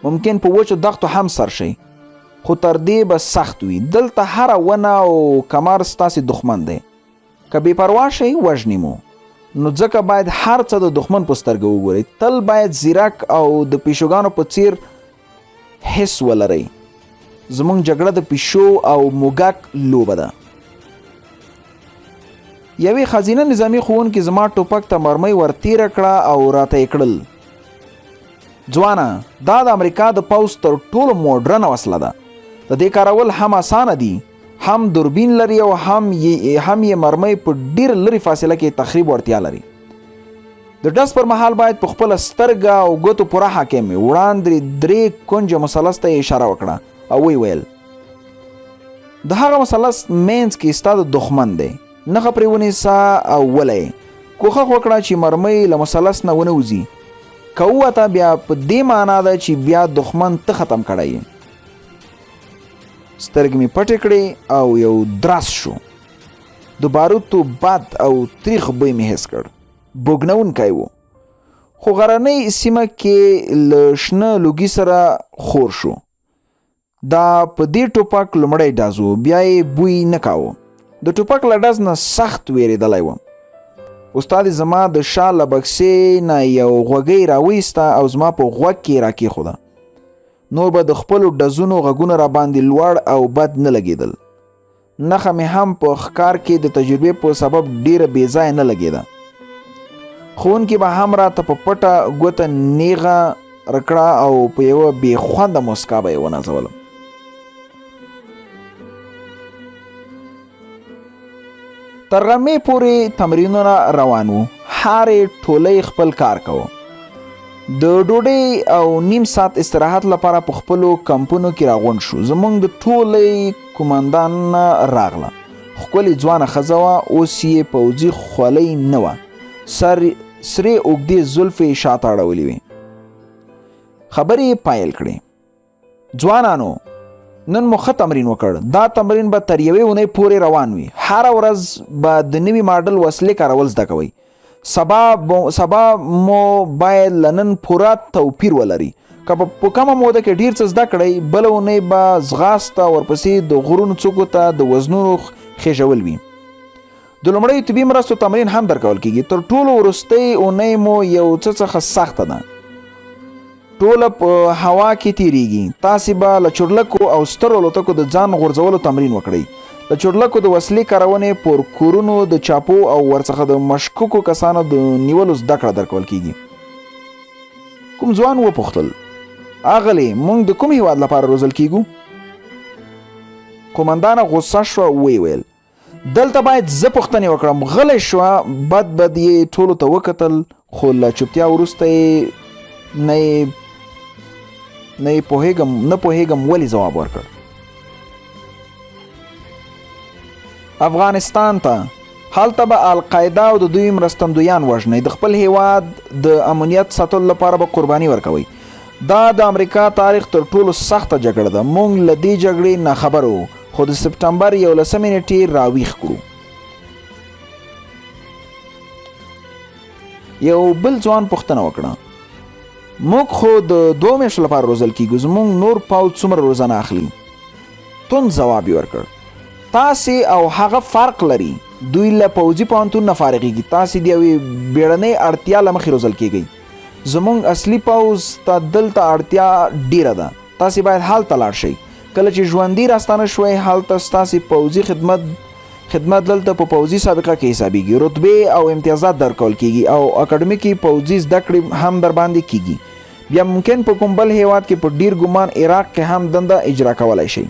ممکن په وچو دښتو هم سر شي، خو تر دې به سخت وي. دلته هره ونه او کمر ستاسې دښمن دی. که بې پروا شئ وژني مو. نو ځکه باید هر څه د دښمن په سترګه وګورئ. تل باید ځیرک او د پیشوګانو په څیر حس ولرئ. زموږ جګړه د پیشو او موږک لوبه ده. یوې ښځینه نظامي ښوونکي زما ټوپک ته مرمۍ ورتیره کړه او راته یې کړل. ځوانه، دا د امریکا د پوځ تر ټولو موډرنه وسله ده. د دې کارول هم اسانه دي، هم دوربین لري او هم یې مرمۍ په ډېر لرې فاصله کې تخریب وړتیا لري. د ډز پر مهال باید په خپله سترګه او ګوتو پوره حاکم وي. وړاندې 3 کونجه مثلث ته یې اشاره وکړه او ویې ویل د هغه مثلث مینځ کې ستا د دښمن دی. نښه پرې ونیسه او وله کوښښ وکړه چې مرمۍ له مثلث نه ونه وځي. که ووته بیا په دې معنا ده چې بیا دښمن ته ختم کړی یې. سترګې مې پټې کړې او یو دراس شو. د باروتو بد او تریخ بوی مې حس کړ. بوږنونکی و، خو غرنۍ سیمه کې له شنه لوګي سره خور شو. دا په دې ټوپک لومړی ډز و، بیا یې بوی نه کاوه. د ټوپک له ډز نه سخت ویرېدلی وم. استاد زما د شا له بکسې نه یو غوږۍ راویسته او زما په غوږ کې یې راکېښوده. نور به د خپلو ډزونو غږونه راباندې لوړ او بد نه لګېدل. نښه مې هم په ښکار کې د تجربې په سبب ډېره بې ځایه نه لګېده. ښوونکي به هم راته په پټه ګوته نیغه رکړه او په یوه بې خونده مسکا به یې ونازولم. تر غرمې پورې تمرینونه روان وو. هرې ټولۍ خپل کار کوه. د ډوډۍ او نیم ساعت استراحت لپاره په خپلو کمپونو کې راغونډ شو. زموږ د ټولۍ قومندان راغله. ښکلې ځوانه ښځه وه، اوس یې پوځي خولۍ نه وه، سرې اوږدې زلفې شاته اړولې وې. خبرې یې پیل کړې. ځوانانو، نن مو ښه تمرین وکړ. دا تمرین به تر یوې اونۍ پورې روان وي. هره ورځ به د نوي ماډل وسلې کارول زده کوئ. سبا مو باید له نن پوره توپیر ولري. که په کمه موده کې ډېر څه زده کړئ، بله اونۍ به ځغاسته، ورپسې د غرونو څوکو ته د وزنونو خېژول وي. د لومړیو طبي مرستو تمرین هم درکول کېږي. تر ټولو وروستۍ اونۍ مو یو څه څخه سخته ده. ټوله په هوا کې تیریږي. تاسې به له چورلکو او سترو الوتکو د ځان غورځولو تمرین وکړئ. د چورلکو د وسلې کارونې، پورکورونو د چاپو او ورڅخه د مشکوکو کسانو د نیولو زده کړه درکول کېږي. کوم ځوان وپوښتل، اغلې موږ د کوم هیواد لپاره روزل کېږو؟ قومندانه غوسه شوه، ویې ویل دلته باید زه پوښتنې وکړم. غلی شوه، بد یې ټولو ته وکتل، خو له چوپتیا وروسته یې نه پوهېږم ولې ځواب ورکړ. افغانستان ته. هلته به القاعده او د دوی مرستندویان وژنئ. د خپل هیواد د امنیت ساتلو لپاره به قرباني ورکوئ. دا د امریکا تاریخ تر ټولو سخته جګړه ده. موږ له دې جګړې ناخبره وو، خو د سپټمبر 11 نیټې راویښ کړو. یو بل ځوان پوښتنه وکړه، موږ خو د 2 میاشتو لپاره روزل کېږو، زموږ نور پوځ څومره روزانه اخلي؟ توند ځواب یې ورکړ، تاسې او هغه فرق لري. دوی له پوځي پوهنتون نه فارغېږي، تاسې د یوې بیړنۍ اړتیا له مخې روزل کېږئ. زموږ اصلي پوځ ته دلته اړتیا ډیره ده. تاسې باید هلته لاړ شئ. کله چې ژوندي راستانه شوئ، هلته ستاسې پوځي خدمت دلته په پوځي سابقه کې حسابیږي. رتبې او امتیازات درکول کېږي او اکاډمیکي پوځي زده کړې هم در باندې کېږي. بیا ممکن په کوم بل هیواد کې په ډیر ګمان عراق کې هم دنده اجرا کولی شئ.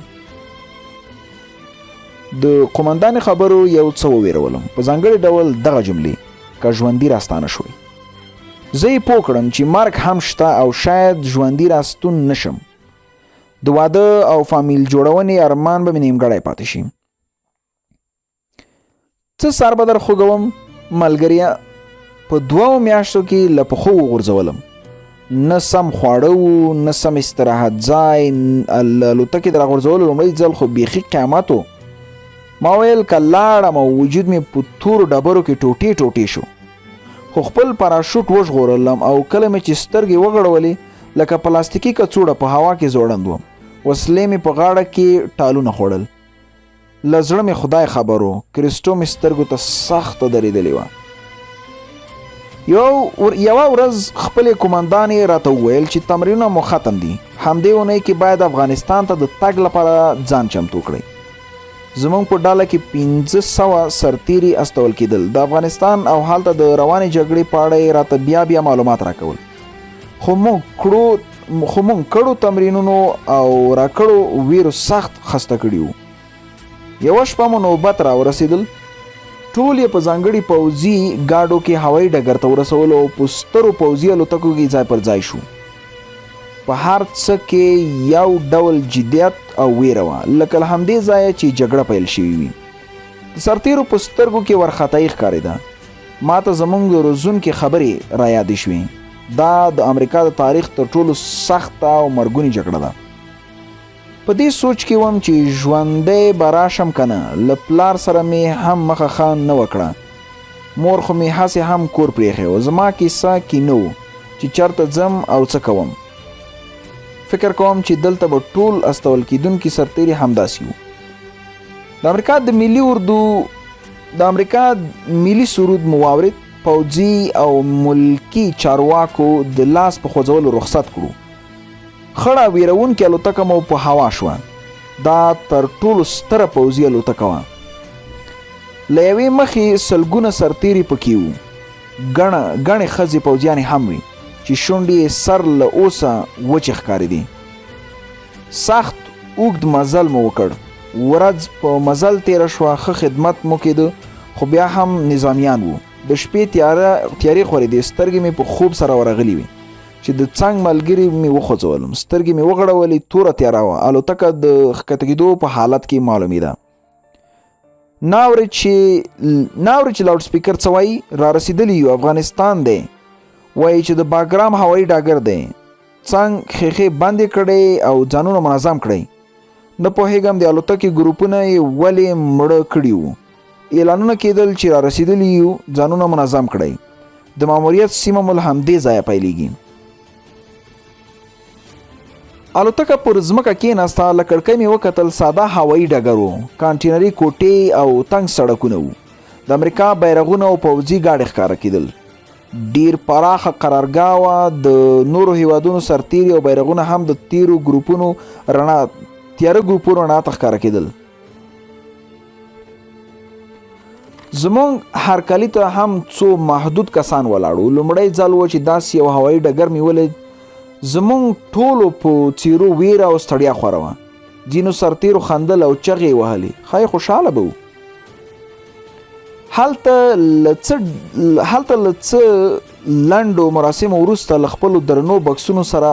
د قومندان خبرو یو څه وویرولم، په ځانګړي ډول دغه جملې، که ژوندي راستانه شوئ. زه یې پوه کړم چې مرګ هم شته او شاید ژوندي راستون نشم. د واده او فامیل جوړونې ارمان به مې نیمګړی پاتې شي. څه سر به در خوږوم ملګریه، په 2 میاشتو کې له پښو وغورځولم. نه سم خواړه وو، نه سم استراحت ځای. الوتکې د راغورځولو لومړی ځل خو بیخي قیامت و. ما ویل که لاړم او وجود مې په تورو ډبرو کې ټوټې ټوټې شو، خو خپل پراشوټ وژغورلم او کله مې چې سترګې وغړولې لکه پلاستیکي کڅوړه په هوا کې زوړند وم. وسلې مې په غاړه کې ټالونه خوړل. له زړه مې خدای خبر و، کریسټو مې سترګو ته سخته درېدلې وه. یوه ورځ خپلې قومندان یې راته وویل چې تمرینونه مو ختم دي، همدې اونۍ کې باید افغانستان ته د تګ لپاره ځان چمتو کړئ. زموږ په ډله کې 1500 سرتیري استول کېدل. د افغانستان او هلته د روانې جګړې په اړه یې راته بیا معلومات راکول، خو موږ کړو تمرینونو او راکړو ویرو سخت خسته کړي وو. یوه شپه مو نوبت راورسېدل، ټول یې په ځانګړي پوځي ګاډو کې هوایي ډګر ته ورسولو او په سترو پوځي الوتکو کې ځای پر ځای شو. په هر څه کې یو ډول جدیت او ویره وه، لکه له همدې ځایه چې جګړه پیل شوې وي. د سرتیرو په سترګو کې وارخطایي ښکارېده. ما ته زموږ د روزونکي خبرې رایادې شوې. دا د امریکا د تاریخ تر ټولو سخته او مرګونې جګړه ده. په دې سوچ کې وم چې ژوندی به راشم که نه. له پلار سره مې هم مخه ښه نه وکړه، مور خو مې هسې هم کور پرېښی و. زما کیسه کې نه و چې چېرته ځم او څه کوم. فکر کوم چې دلته به ټول استول کېدونکي سرتیري همداسې وو. د امریکا ملي سرود مو واورېد. پوځي او ملکي چارواکو د لاس په خوځولو رخصت کړو. خړه ویرونکې الوتکه مو په هوا شوه. دا تر ټولو ستره پوځي الوتکه وه. له یوې مخې سلګونه سرتیري پکې وو. ګڼې ښځې پوځیانې هم وي چې شونډې یې سر له اوسه وچې ښکارېدې. سخت اوږد مزل مو وکړ. ورځ په مزل تېره شوه. ښه خدمت مو کېده، خو بیا هم نظامیان وو. د شپې تیارې خورېدې. سترګې مې په خوب سره ورغلې وې چې د څنګ ملګري مې وخوځولم. سترګې مې وغړولې. توره تیاره وه. الوتکه د ښکته کېدو په حالت کې معلومېده. ناورې چې لاوډ سپیکر څه وایي. را رسېدلی یو، افغانستان دی. وایي چې د باګرام هوایي ډګر دی. څنګ ښیښې بندې کړئ او ځانونه منظم کړئ. نه پوهېږم د الوتکې ګروپونه یې ولې مړه کړي وو. اعلانونه کېدل چې را رسېدلي یو، ځانونه منظم کړئ. د ماموریت سیمه مو له همدې ځایه پیلېږي. الوتکه پر ځمکه کېناسته. له کړکۍ مې وکتل. ساده هوایي ډګر و. کانټینري کوټې او تنګ سړکونه وو. د امریکا بیرغونه او پوځي ګاډي ښکاره کېدل. ډیر پراخه قرارګاه وه. د نورو هیوادونو سرتیري او بیرغونه هم د تیاره ګروپونو رڼا ته ښکاره کېدل. زموږ هرکلي ته هم څو محدود کسان ولاړو. لومړی ځل و چې داسې یو هوایي ډګر مې ولید. زموږ ټولو په څیرو ویره او ستړیا خوره وه. ځینو سرتیرو خندل او چغې یې وهلې. ښایي خوشحاله به وو. هلته له څه لنډو مراسمو وروسته له خپلو درنو بکسونو سره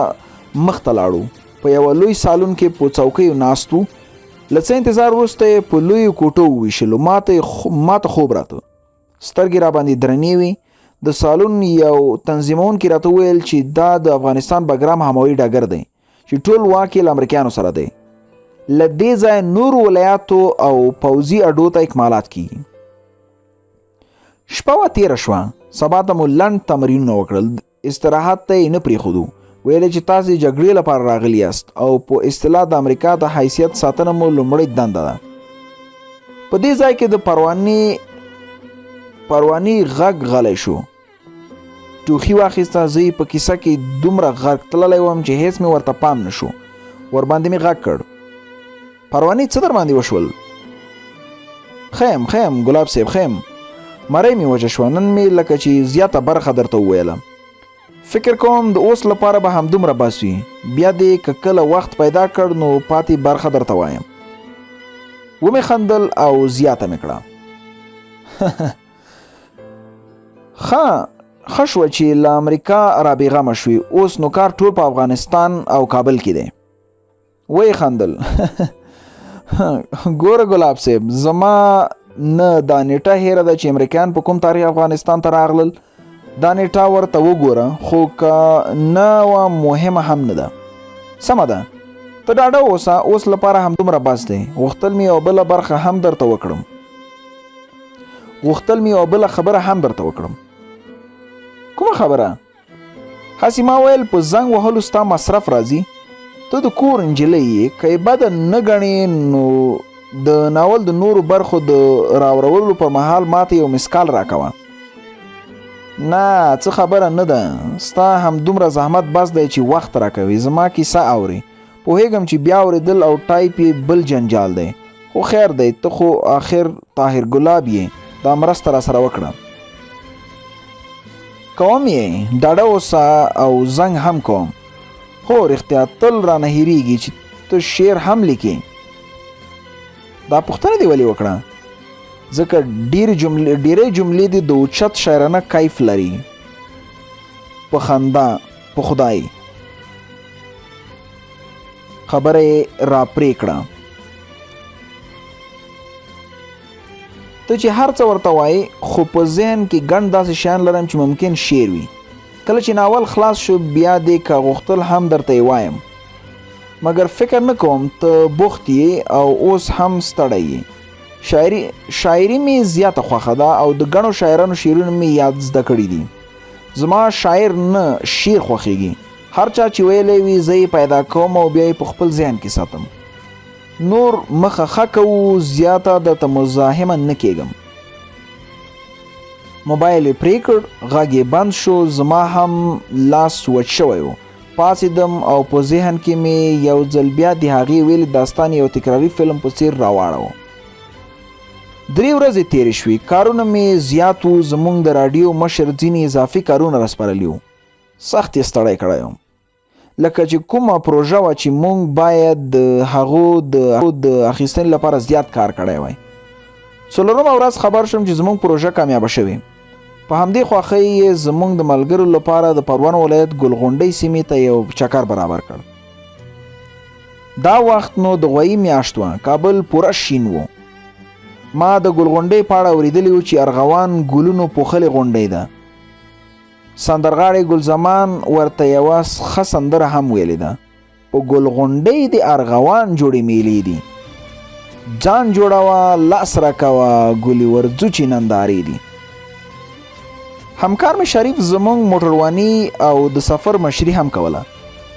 مخ ته لاړو. په یوه لوی سالون کې په څوکیو ناست وو. له څه انتظار وروسته یې په لویو کوټو وویشلو. ما ته خوب راته. سترګې را باندې درنې وې. د سالون یو تنظیمونکي راته وویل چې دا د افغانستان باګرام هوایي ډګر دی چې ټول واک یې له امریکایانو سره دی. له دې ځایه نورو ولایاتو او پوځي اډو ته اکمالات کیږي. شپه وه تېره شوه. سبا ته مو لنډ تمرینونه وکړل. استراحت ته یې نه پرېښودو. ویل چې تاسې جګړې لپاره راغلي یاست او په اصطلاح د امریکا د حیثیت ساتنه مو لومړۍ دنده ده. په دې ځای کې د پروانې غږ غلی شو. ټوخي واخیسته. زه یې په کیسه کې دومره غرق تللی وم چې هیڅ مې ورته پام نه شو. ورباندې مې غږ کړ. پروانې څه در باندې وشول؟ خیم ګلاب صاحب خیم. مری مې وجه شوه. نن مې لکه چې زیاته برخه درته وویله. فکر کوم د اوس لپاره به همدومره بس وي. بیا دې که کله وخت پیدا کړ نو پاتې برخه درته وایم. ومې خندل او زیاته مې کړه. ښه شوه چې له امریکا را بېغمه شوې. اوس نو کار ټول په افغانستان او کابل کې دی. ویې خندل. ګوره ګلاب صاحب، زما نه دا نیټه هیره ده چې امریکایان په کوم تاریخ افغانستان ته راغلل. دا نیټه ورته وګوره، خو که نه وه مهمه هم نه ده. سمه ده، ته ډاډه اوسه. اوس لپاره همدومره بس دی. غوښتل مې یوه بله برخه هم درته وکړم. کومه خبره؟ هسې ما ویل په زنګ وهلو ستا مصرف راځي. ته د کور نجلۍ یې. که یې بده نه ګڼې نو د ناول د نورو برخو د راورولو پر مهال ماته یو مسکال راکوه. نه، څه خبره نه ده. ستا همدومره زحمت بس دی چې وخت راکوي. زما کیسه اوري. پوهېږم چې بیا اورېدل او ټایپ یې بل جنجال دی، خو خیر دی ته خو آخر طاهر ګلاب یې دا مرسته را سره وکړه کوم یې ډاډه اوسه او زنګ هم کوم هو رښتیا تل رانه هېرېږي چې ته شعر هم لیکې دا پوښتنه دې ولې وکړه ځکه ډېرې جملې دې د اوچت شاعرانه کیف لري په خندا په خدای خبره یې را پرې کړه ته چې هر څه ورته وایې خو په ذهن کې ګڼ داسې شیان لرم چې ممکن شعر وي کله چې ناول خلاص شو بیا دې که غوښتل هم درته یې وایم مګر فکر نه کوم ته بوخت یې او اوس هم ستړی یې شاعري مې زیاته خوښه ده او د ګڼو شاعرانو شعرونه مې یاد زده کړي دي زما شاعر نه شعر خوښیږي هر چا چې ویلی وي زه یې پیدا کوم او بیا یې په خپل ذهن کې ساتم نور مخه ښه کوو زیاته درته مزاحمه نه کیږم موبایل یې پرې کړ غږ یې بند شو زما هم لاس وچ شوی و پاڅېدم او په ذهن کې مې یو ځل بیا د هغې ویلې داستان یو تکراري فلم په څیر راواړو 3 ورځې تېرې شوې کارونه مې زیات وو زموږ د راډیو مشر ځینې اضافي کارونه راسپارلي وو سخت یې ستړی کړی وم لکه چې کومه پروژه وه چې موږ باید د هغو د اخیستنې لپاره زیات کار کړی وای 4مه ورځ خبر شوم چې زموږ پروژه کامیابه شوې په همدې خوښۍ یې زموږ د ملګرو لپاره د پروان ولایت ګلغونډۍ سیمې ته یو چکر برابر کړ دا وخت نو د غویي میاشت وه کابل پوره شین و ما د ګلغونډۍ په اړه اورېدلي و چې ارغوان ګلونو پوښلې غونډۍ ده سندرغاړی ګلزمان ورته یوه ښه سندره هم ویلې ده په ګلغونډۍ د ارغوان جوړې میلې دي ځان جوړوه لاس راکوه ګلې ورځوچې نندارې دي همکار مې شریف زموږ موټرواني او د سفر مشري هم کوله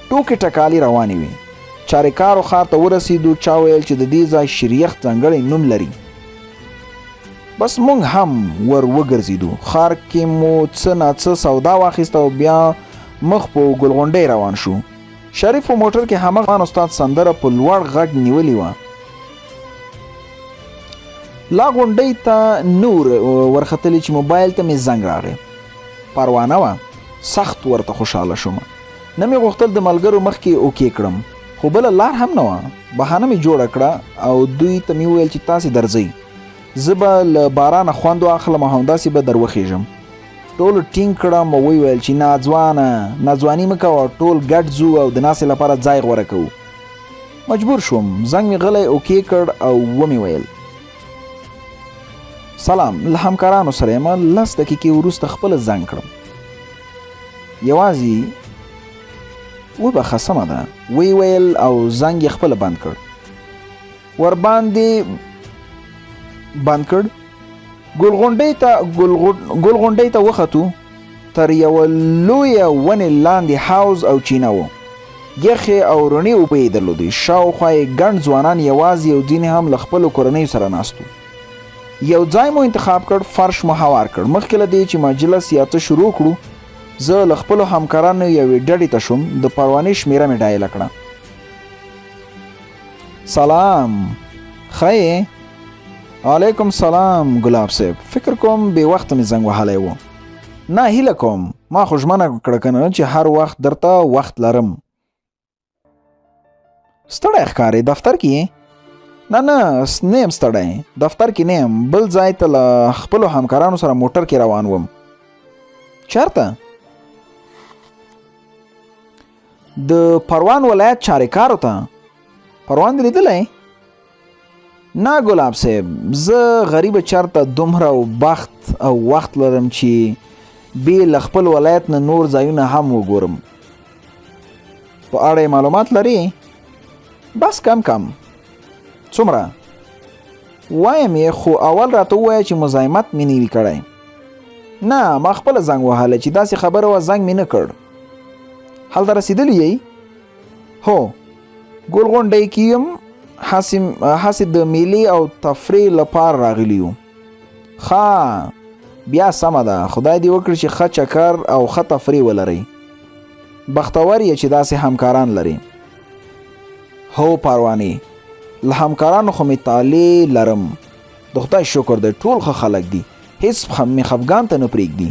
ټوکې ټکالې روانې وې چارېکارو ښار ته ورسېدو چا ویل چې د دې ځای شریخ ځانګړی نوم لري بس مونږ هم ور وګرځېدو ښار کې مو څه ناڅه سودا واخیسته او بیا مخ په ګلغونډۍ روان شو شریف په موټر کې همغه استاد سندره په لوړ غږ نیولې وه لا غونډۍ ته نور ورختلی چې موبایل ته مې زنګ راغی پروانه وه سخت ورته خوشحاله شوم نه مې غوښتل د ملګرو مخکې اوکې کړم خو بله لار هم نه وه بهانه مې جوړه کړه او دوی ته مې وویل چې تاسې درځئ زه به له بارانه خوند واخلم او همداسې به در وخیږم ټولو ټینګ کړم او ویل چې ناځواني مه کوه ټول ګډ ځو او د ناستې لپاره ځای غوره کوو مجبور شوم زنګ مې غلی اوکې کړ او ومې ویل سلام له همکارانو سره یم 10 دقیقې وروسته خپله زنګ کړم یوازې وبخه سمه ده ویل او زنګ یې خپله بند کړ ورباندې بند کړ ګلغونډۍ ته وختو تر یوه لویه ونې لاندې حوض او چینه و یخې او رڼې اوبه یې درلودې شاوخوا یې ګڼ ځوانان یوازې او ځینې هم له خپلو کورنیو سره ناست وو یو ځای مو انتخاب کړ فرش مو هوار کړ مخکې له دې چې مجلس یا ته شروع کړو زه له خپلو همکارانو یوې ډډې ته شوم د پروانې شمیره مې ډایله کړه سلام ښه علیکم سلام ګلاب صاحب فکر کوم بې وخته مې زنګ وهلی و نه هیله کوم ما خو ژمنه کړه که نه چې هر وخت درته وخت لرم ستړی ښکارې دفتر کې یې نه یم ستړی دفتر کې نه یم بل ځای ته له خپلو همکارانو سره موټر کې روان وم چېرته د پروان ولایت چارېکارو ته پروان دې لیدلی نه ګلاب صاحب زه غریبه چېرته دومره بخت او وخت لرم چې بې له خپل ولایت نه نور ځایونه هم وګورم په اړه یې معلومات لري بس کم څومره وایم یې خو اول راته ووایه چې مزاحمت مې نه وي کړی نه ما خپله زنګ وهله چې داسې خبره وه زنګ مې نه کړ هلته رسېدلی یې هو ګلغونډۍ کې یم هسې د میلې او تفریح لپاره راغلی یو ښه بیا سمه ده خدای دې وکړي چې ښه چکر او ښه تفریح ولرئ بختور یې چې داسې همکاران لري هو پروانې له همکارانو خو مې طالع لرم، د خدای شکر دی ټول ښه خلک دي، هېڅ مې خفګان ته نه پرېږدي.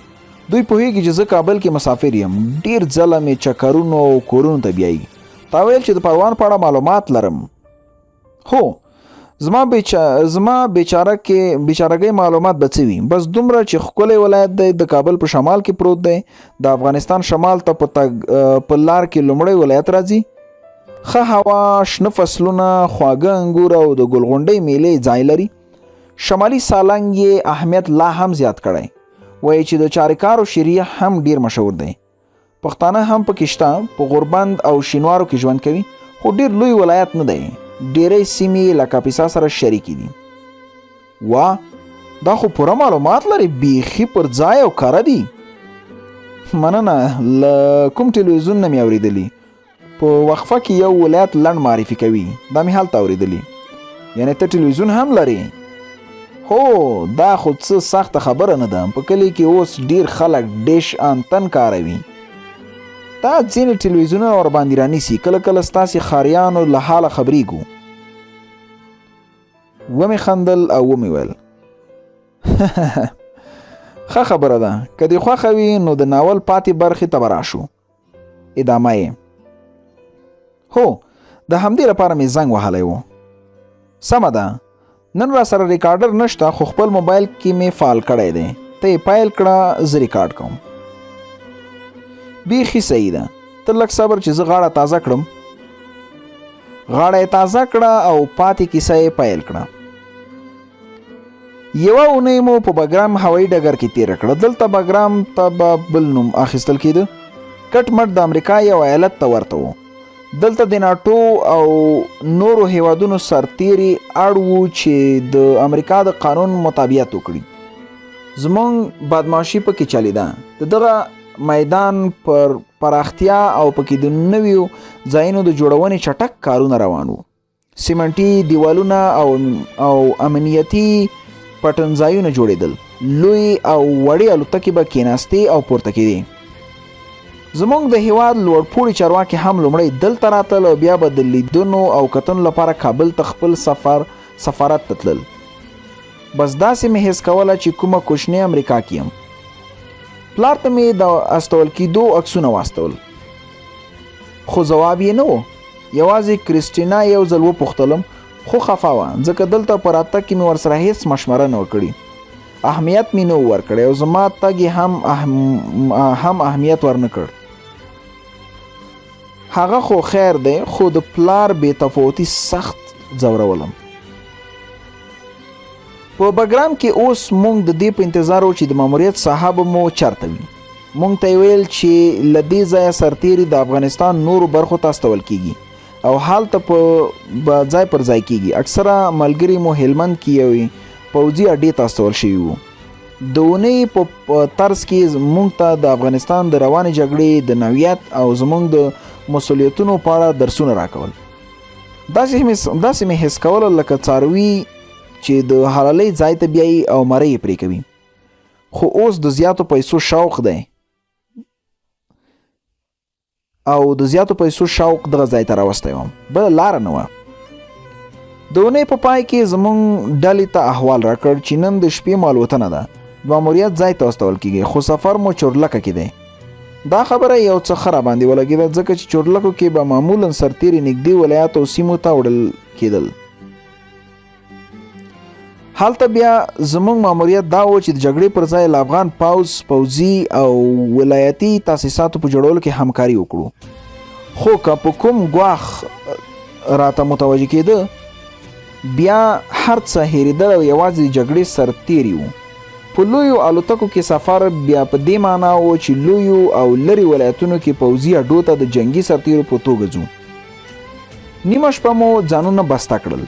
دوی پوهېږي چې زه کابل کې مسافر یم، ډېر ځله مې چکرونو او کورونو ته بیایي. تا ویل چې د پروان په اړه معلومات لرم. هو، زما بیچارګۍ معلومات به څه وي؟ بس دومره چې ښکلی ولایت دی، د کابل په شمال کې پروت دی، د افغانستان شمال ته په لار کې لومړی ولایت راځي. ښه هوا، شنه فصلونه، خواږه انګور او د ګلغونډۍ میلې ځای لري. شمالي سالنګ یې اهمیت لا هم زیات کړی. وایي چې د چاریکارو شیریه هم ډیر مشهور دی. پښتانه هم پکې شته، په غوربند او شینوارو کې ژوند کوي، خو ډیر لوی ولایت نه دی. ډیری سیمې له کاپیسا سره شریکې دي. واه، دا خو پوره معلومات لري، بیخي پر ځای او کاره دي. مننه، له کوم تلویزیون نه مې اورېدلي. په وقفه کې یو ولایت لنډ معرفي کوي، دا مې هلته اورېدلي. یعنې ته تلویزیون هم لرې؟ هو، دا خو څه سخته خبره نه ده. په کلي کې اوس ډیر خلک ډیش انتن کاروي. دا ځینې تلویزیونونه ورباندې رانیسي، کله کله ستاسې ښاریانو له حاله خبرېږو. ومې خندل او ومې ویل ښه خبره ده، که دې خوښه وي نو د ناول پاتې برخې ته به راشو. ادامه یې: هو، د همدې لپاره مې زنګ وهلی و. سمه ده، نن را سره ریکارډر نشته، خو خپل موبایل کې مې فعال کړی دی. ته یې پیل کړه، زه ریکارډ کوم. بیخي صحیح ده، ته لږ صبر چې زه غاړه تازه کړم. غاړه یې تازه کړه او پاتې کیسه یې پیل کړه. یوه اونۍ مو په بګرام هوایي ډګر کې تېره کړه. دلته بګرام ته به بل نوم اخیستل کېده. کټ مټ د امریکا یو ایالت ته ورته و. دلته د ناټو او نورو هیوادونو سرتیري اړ وو چې د امریکا د قانون مطابقت وکړي. زمونږ بدماشي پکې چلیده. د دغه میدان پر پراختیا او پکې د نویو ځایونو د جوړونې چټک کارونه روان وو. سیمنټي دیوالونه او امنیتي پټنځایونه جوړېدل. لوی او وړې الوتکې به کېناستې او پورته کېدې. زمونږ د هیواد لوړپوړي چارواکي هم لومړی دلته راتل او بیا به د لیدنو او کتنو لپاره کابل ته خپل سفارت ته تلل. بس داسې مې حس کوله چې کومه کوچنۍ امریکا کې یم. پلار ته مې د استول کېدو عکسونه واستول، خو ځواب یې نه و. یوازې کریسټینا یو ځل وپوښتلم، خو خفه وه ځکه دلته په راتګ کې مې ورسره هېڅ مشوره نه وکړي. اهمیت مې نه ورکړی او زما تګ یې هم اهمیت ورنه کړ. هغه خو خیر دی، خو د پلار بې تفاوتي سخت ځورولم. په بګرام کې اوس مونږ د دې په انتظار و چې د ماموریت صاحب مو چرته وي. مونږ ته یې ویل چې له دې ځایه سرتیري د افغانستان نورو برخو ته استول کیږي او هلته په ځای پر ځای کیږي. اکثره ملګري مو هلمند کې یوې پوځي اډې ته استول شوي وو. د اونۍ په طرز کې مونږ ته د افغانستان د روانې جګړې د نوعیت او زمونږ د مسؤلیتونو په اړه درسونه راکول. داسې مې حس کوله لکه څاروي چې د حلالۍ ځای ته بیایي او مرۍ یې پرې کوي. خو اوس د زیاتو پیسو شوق دی او د زیاتو پیسو شوق دغه ځای ته راوستی وم، بله لاره نه وه. د اونۍ په پای کې زمونږ ډلې ته احوال راکړ چې نن د شپې مو الوتنه ده، د ماموریت ځای ته واستول کېږي، خو سفر مو چورلکه کې دی. دا خبره یو څه ښه راباندې ولګېده ځکه چې چورلکو کې به معمولا سرتیري نږدې ولایاتو او سیمو ته وړل کېدل. هلته بیا زمونږ ماموریت دا و چې د جګړې پر ځای له افغان پوځي او ولایتي تاسیساتو په جوړولو کې همکاري وکړو. خو که په کوم ګواښ راته متوجه کېده بیا هر څه هېرېدل او یوازې د جګړې سرتیري وو. په لویو الوتکو کې سفر بیا په دې معنا و چې لویو او لرې ولایتونو کې پوځي اډو ته د جنګي سرتیرو په توګه ځو. نیمه شپه مو ځانونه بسته کړل.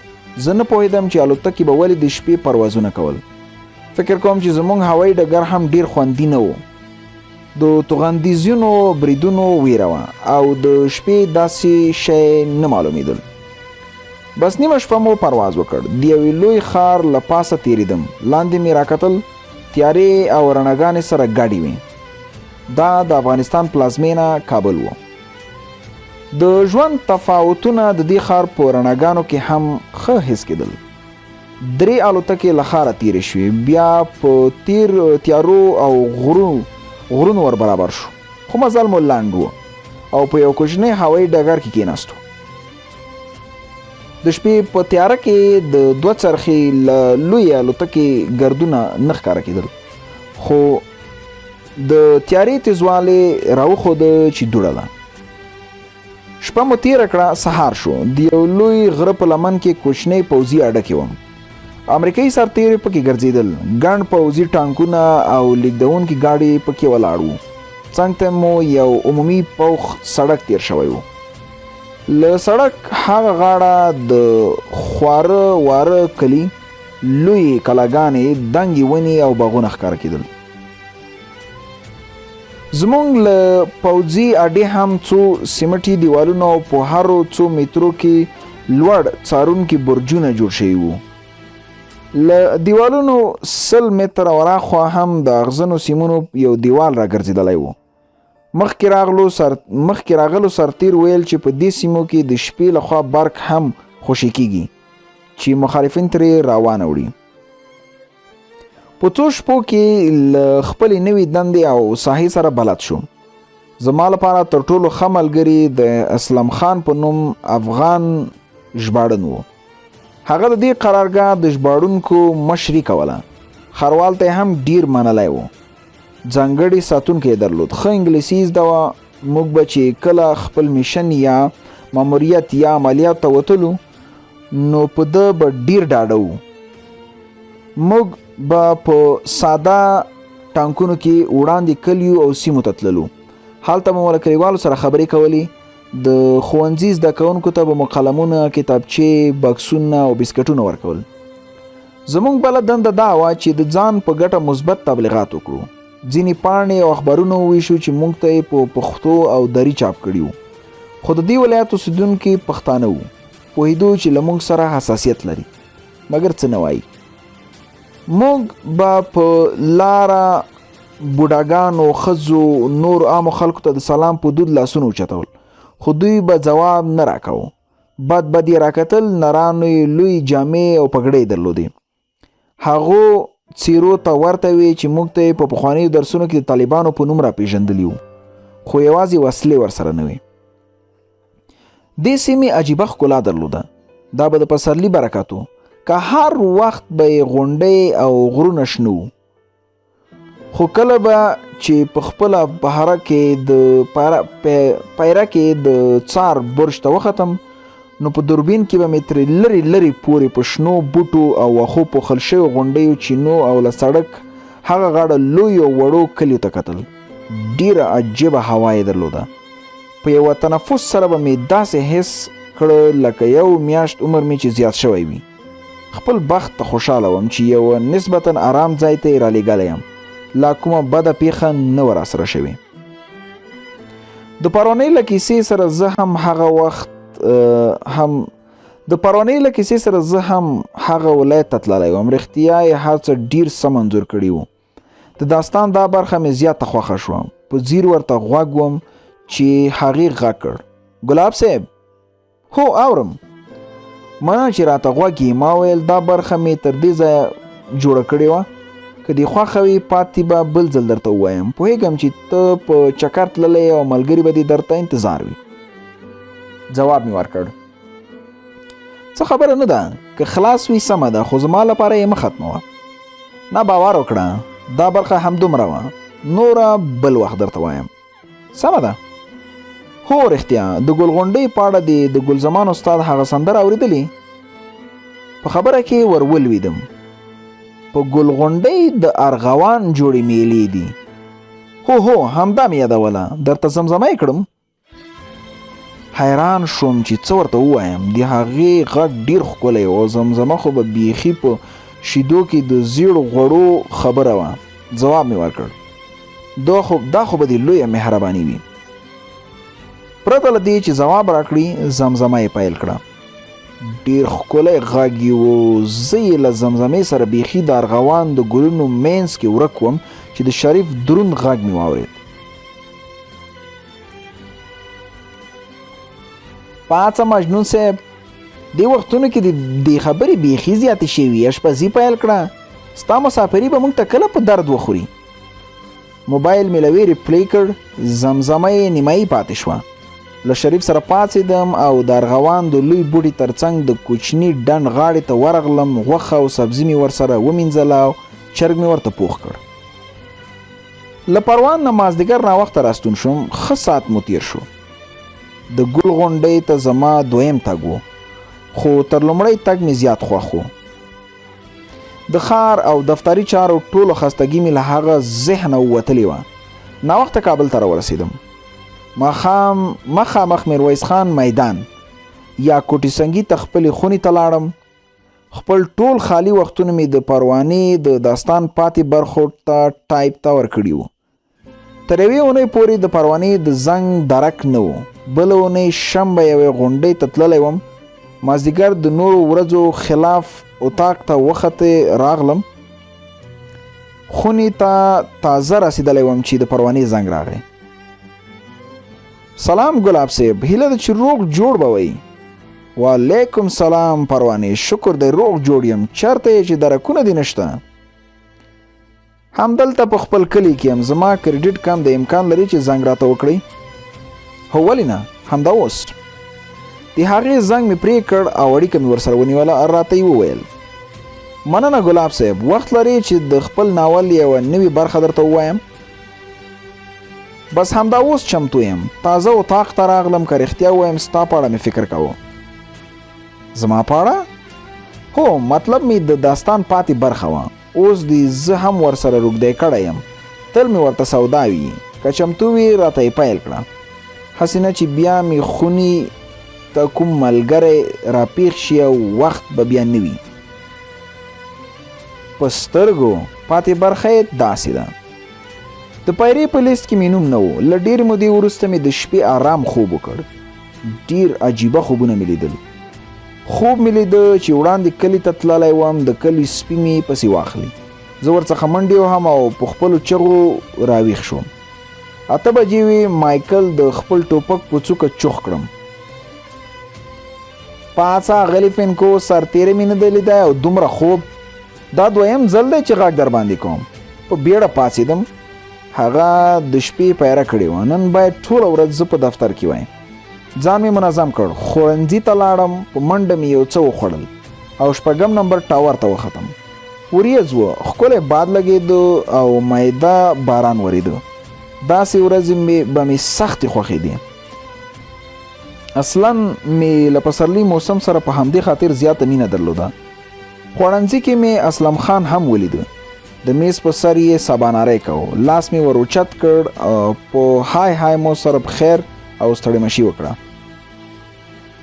زه نه پوهېدم چې الوتکې به ولې د شپې پروازونه کول. فکر کوم چې زمونږ هوایي ډګر هم ډیر خوندي نه و. د توغندیزونو بریدونو ویره وه او د شپې داسې شی نه معلومېدل. بس نیمه شپه مو پرواز وکړ. د یوې لوی ښار له پاسه تېرېدم. لاندې مې راکتل، تیارې او رڼاګانې سره ګډې وې. دا د افغانستان پلازمینه کابل و. د ژوند تفاوتونه د دې ښار په رڼاګانو کې هم ښه حس کېدل. 3 الوتکې له ښاره تیرې شوې، بیا په تیارو او غرونو ور برابر شو، خو مزل مو لنډ و او په یو کوچنی هوایي ډګر کې کېناستو. د شپې په تیاره کې د 2 څرخې لویې الوتکې ګردونه نه ښکاره کېدل، خو د تیارې تیزوالی راوښوده چې دوړه ده. شپه مو تیره کړه، سهار شو. د یو لوی غره په لمن کې کوچنۍ پوځي اډه کې وم. امریکایي سرتیري پکې ګرځېدل، ګڼ پوځي ټانکونه او لیږدونکي ګاډي پکې ولاړ وو. څنګ ته مو یو عمومي پوخ سړک تیر شوی و. له سړک هغه غاړه د خواره واره کلي، لویې کلاګانې، دنګې ونې او باغونه ښکاره کېدل. زمونږ له پوځي اډې هم څو سیمټي دیوالونه او په هرو څو مترو کې لوړ څارونکي برجونه جوړ شوي وو. له دیوالونو 100 متره وراخوا هم د اغزنو سیمونو یو دیوال را ګرځېدلی و. مخکې راغلو سرتیر ویل چې په دې سیمو کې د شپې لخوا برق هم خوشي کېږي چې مخالفین ترې راوانه وړي. په څو شپو کې له خپلې نوې دندې او ساحې سره بلد شوم. زما لپاره تر ټولو ښه ملګري د اسلم خان په نوم افغان ژباړن و. هغه د دې قرارګاه د ژباړونکو مشري کوله. خروال ته هم ډیر منلی و. ځانګړي ساتونکی یې درلود. ښه انګلیسي زده وه. موږ به چې کله خپل میشن یا ماموریت یا عملیات ته وتلو نو په ده به ډیر ډاډه وو. موږ به په ساده ټانکونو کې وړاندې کلیو او سیمو ته تللو. هلته مو له کلیوالو سره خبرې کولې. د ښوونځي زده کوونکو ته به مو قلمونه، کتابچې، بکسونه او بسکټونه ورکول. زموږ بله دنده دا وه چې د ځان په ګټه مثبت تبلیغات وکړو. ځینې پاڼې او اخبارونه وویشو چې موږ ته یې په پښتو او دري چاپ کړي وو. خو د دې ولایت اوسېدونکي پښتانه وو. پوهېدو چې له موږ سره حساسیت لري، مګر څه نه وایي. موږ به په لاره بوډاګانو، ښځو، نور عامو خلکو ته د سلام په دود لاسونه اوچتول، خو دوی به ځواب نه راکاوه. بد یې راکتل. نرانو یې لوی جامې او پګړۍ درلودې. هغو څیرو ته ورته وې چې موږ ته یې په پخوانیو درسونو کې د طالبانو په نوم راپېژندلي وو، خو یوازې وسلې ورسره نه وې. دې سیمې عجیبه ښکلا درلوده. دا به د پسرلي برکت و، که هر وخت به یې غونډۍ او غرونه شنه وو. خو کله به چې په خپله بهره کې د پیره کې د څار برج ته وختم نو په دوربین کې به مې ترې لرې پورې په شنو بوټو او واښو پوښل شویو غونډیو، چینو او له سړک هغه غاړه لویو وړو کلیو ته کتل. ډېره عجیبه هوا یې درلوده. په یوه تنفس سره به مې داسې حس کړه لکه 1 میاشت عمر مې چې زیات شوی وي. خپل بخت ته خوشحاله وم چې یو نسبتا آرام ځای ته یې رالیږلی یم. لا کومه بده پیښه نه وه راسره شوې. د پروانۍ له کیسې سره زه هم هغه ولایت ته تللی وم. رښتیا یې هر څه ډېر سم انځور کړي وو. د داستان دا برخه مې زیاته خوښه شوه. په ځیر ورته غوږ وم چې هغې غږ کړ: ګلاب صاحب. هو اورم. مننه چې راته غوږ یې. ما ویل دا برخه مې تر دې ځایه جوړه کړې وه، که دې خوښه وي پاتې به بل ځل درته ووایم. پوهېږم چې ته په چکر تللی او ملګري به دې درته انتظار وي. ځواب مې ورکړ: څه خبره نه ده، که خلاص وي سمه ده، خو زما لپاره یې مه ختموه. نه، باور وکړه، دا برخه همدومره وه، نوره بل وخت درته وایم. سمه ده. هو رښتیا د ګلغونډۍ په اړه دې د ګلزمان استاد هغه سندره اورېدلې؟ په خبره کې ور ولوېدم. په ګلغونډۍ د ارغوان جوړې میلې دي. هو همدا مې یادوله، درته زمزمه یې کړم. حیران شوم چې څه ورته ووایم. د هغې غږ ډېر ښکلی و او زمزمه خو به بیخي په شیدو کې د زیړو غوړو خبره وه. ځواب مې ورکړ: دا خو به دې لویه مهرباني وي. پرته له دې چې ځواب راکړي، زمزمه یې پیل کړه. ډېر ښکلی غږ یې و. زه یې له زمزمې سره بیخي د ارغوان د ګلونو مینځ کې ورک وم چې د شریف دروند غږ مې واورېد: پاڅه مجنون صاحب، دې وختونو کې د خبرې بیخي زیاتې شوي. اشپزي پیل کړه، ستا مسافري به موږ ته کله په درد وخوري. موبایل مې له ویرې پلی کړ، زمزمه یې نیمایي پاتې شوه. له شریف سره پاڅېدم او د ارغوان د لوی بوټي ترڅنګ د کوچني ډنډ غاړې ته ورغلم. غوښه او سبزي مې ورسره ومینځله او چرګ مې ورته پوخ کړ. له پروان نه مازدیګر ناوخته راستون شوم. ښه ساعت مو تیر شو. د ګل غونډۍ ته زما دویم تګ و، خو تر لومړی تګ مې زیات خوښ و. د ښار او دفتري چارو ټولو خستګي مې له هغه ذهنه ووتلې وه. ناوخته کابل ته راورسېدم. مخامخ میرویس خان میدان یا کوټي سنګي ته خپلې خونې ته لاړم. خپل ټول خالی وختونه مې د پروانې د داستان پاتې برخو ته ټایپ ته ورکړي وو. تر یوې اونۍ پورې د پروانې د زنګ درک نه و. بله اونۍ شنبه یوې غونډۍ ته تللی وم. مازدیګر د نورو ورځو خلاف اتاق ته وختې راغلم. خونې ته تازه رسېدلی وم چې د پروانې زنګ راغی. سلام ګلاب صاحب، هیله ده چې روغ جوړ به وئ. وعلیکم سلام پروانې، شکر دی روغ جوړ یم. چېرته یې چې درکونه دې نشته؟ همدلته په خپل کلي کې یم. زما کریډیټ کم د امکان لري چې زنګ راته وکړئ؟ هو ولې نه، همدا اوس. د هغې زنګ مې پرې کړ او اړیکه مې ورسره ونیوله. راته یې وویل مننه ګلاب صاحب، وخت لري چې د خپل ناول یوه نوې برخه درته ووایم؟ بس همدا اوس چمتو یم. تازه اتاق ته راغلم. که رښتیا ووایم ستا په اړه مې فکر کوه. زما په اړه؟ هو، مطلب مې د داستان پاتې برخه وه. اوس دې زه هم ورسره روږدی کړی یم. تل مې ورته سودا وي. که چمتو وي راته یې پیل کړه. هسې نه چې بیا مې خونې ته کوم ملګری راپیښ شي او وخت به بیا نه وي. په سترګو پاتې برخه یې داسې ده. د پیرې په لیست کې مې نوم نه و. له ډېرې مودې وروسته مې د شپې آرام خوب وکړ. ډېر عجیبه خوبونه مې لیدل. خوب مې لیده چې وړاندې کلي ته تللی وم. د کلي سپي مې پسې واخلي. زه ورڅخه منډې وهم او په خپلو چغو راویښ شوم. 8 بجې وې. مایکل د خپل ټوپک په څوکه چوخ کړم. پاڅه غلی فینکو، سرتیری مې نه دی لیدی او دومره خوب. دا دویم ځل دی چې غږ در باندې کوم. په بیړه پاڅېدم. هغه د شپې پیره کړې وه. نن باید ټوله ورځ زه په دفتر کې وایم. ځان مې منظم کړ. ښوونځي ته لاړم. په منډه مې یو څه وخوړل او 8 نمبر ټاور ته وختم. وریځ وه، ښکلی باد لګېده او میده باران ورېده. داسې ورځې به مې سختې خوښېدې. اصلا مې له پسرلي موسم سره په همدې خاطر زیاته مینه درلوده. خوړنځي کې مې اسلم خان هم ولیده. د میز په سر یې سباناری کوه. لاس مې ور اوچت کړ او په های مو سره په خیر او ستړې مشي وکړه.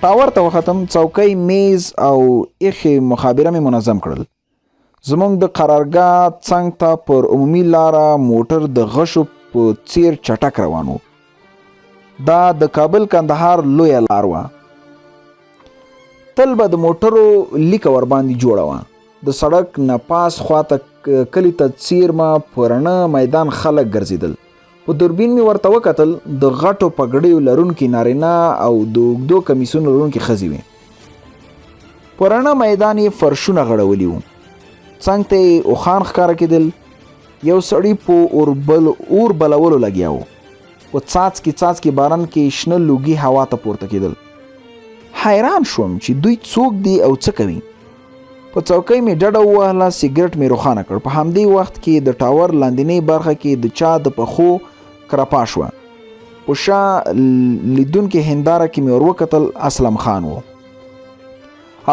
ټاور ته وختم. څوکۍ، میز او ایښې مخابره مې منظم کړل. زموږ د قرارګاه څنګ ته پر عمومي لاره موټر د غشو په څیر چټک روان و. دا د کابل کندهار لویه لار وه. تل به د موټرو لیکه ورباندې جوړه وه. د سړک نه پاس خواته کلي ته څیرمه په رڼه میدان خلک ګرځېدل. په دوربین مې ورته وکتل. د غټو پګړیو لرونکي نارینه او د اوږدو کمیسونو لرونکي ښځې وې. په رڼه میدان یې فرشونه غړولي وو. څنګ ته یې اوښان ښکاره کېدل. یو سړي په اور بلولو لګیا و. په څاڅکي باران کې شنه لوګي هوا ته پورته کېدل. حیران شوم چې دوی څوک دي او څه کوي. په څوکۍ مې ډډه ووهله. سیګرټ مې روښانه کړ. په همدې وخت کې د ټاور لاندنۍ برخه کې د چا د پښو کرپا شوه. په شا لیدونکې هنداره کې مې ور وکتل. اسلم خان و.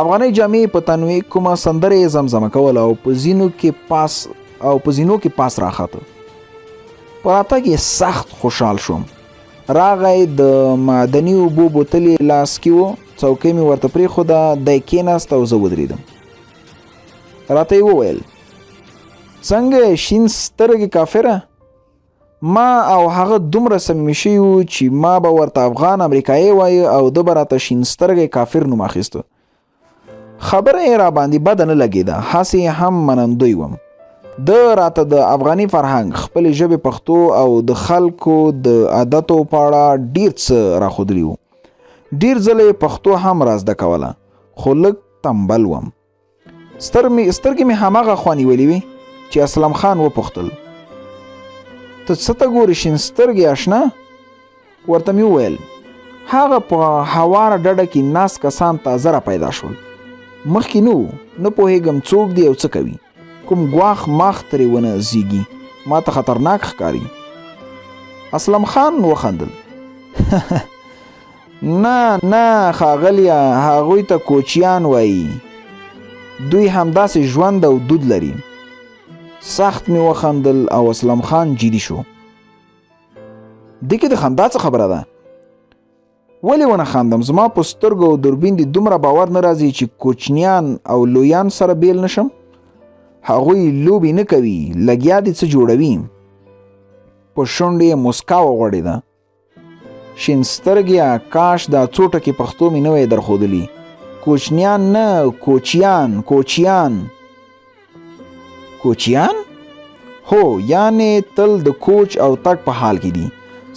افغاني جامې په تنوي کومه سندره یې زمزمه کوله او په زینو کې پاس راخته. په راتګ یې سخت خوشحال شوم. راغی. د معدني اوبو بوتل یې لاس کې و. څوکۍ مې ورته پرېښوده. دی کېناست او زه ودرېدم. راته یې وویل څنګه شین سترګې کافره؟ ما او هغه دومره صمیمي شوي وو چې ما به ورته افغان امریکایي وایه او ده به راته شین سترګی کافر نوم اخیسته. خبره یې را باندې بده نه لګېده. هسې هم منندوی وم. ده راته د افغاني فرهنګ، خپلې ژبې پښتو او د خلکو د عادتو په اړه ډېر څه راښودلي وو. ډېر ځله یې پښتو هم را زده کوله، خو لږ تنبل وم. سترګې مې هماغه خوا نیولې وې چې اسلم خان وپوښتل ته څه ته ګورې شین سترګې اشنا؟ ورته مې وویل هغه په هواره ډډه کې ناست کسان تازه را پیدا شول. مخکې نه پوهېږم څوک دی او څه کوي. کوم ګواښ ماخ ترې ونه زیږي، ما ته خطرناک ښکاري. اسلم خان وخندل نه ښاغلیه، هغوی ته کوچیان وایي. دوی همداسې ژوند او دود لري. سخت مې وخندل او اسلم خان جدي شو. دې کې د خندا څه خبره ده؟ ولې ونه خندم؟ زما په سترګو او دوربین دې دومره باور نه راځي چې کوچنیان او لویان سره بیل نشم؟ هغوی لوبې نه کوي، لګیا دي څه جوړوي. په شونډې یې مسکا وغوړېده. شین سترګیه، کاش دا څو ټکې پښتو مې نه وی درښودلي. کوچنیان نه، کوچیان. کوچیان؟ هو، یعنې تل د کوچ او تګ په حال کې دي.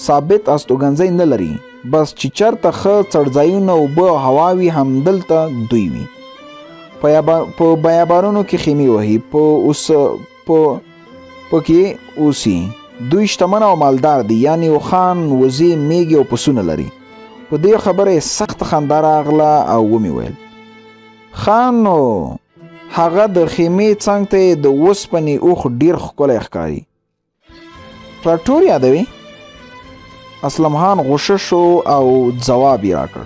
ثابت استوګنځی نه لري. بس چې چېرته ښه څړځایونه، اوبه او هوا وي، همدلته دوی وي. په بیابانونو کې خیمې وهي، په کې اوسي. دوی شتمن او مالدار دي، یعنې اوښان، وزې، میږې او پسونه لري. په دې خبره یې سخت خندا راغله او ومې ویل خان نو هغه د خیمې څنګ ته د اوسپنې اوښ ډېر ښکلی ښکاري. تراکټور یادوي؟ اسلم خان غوسه شو او ځواب یې راکړ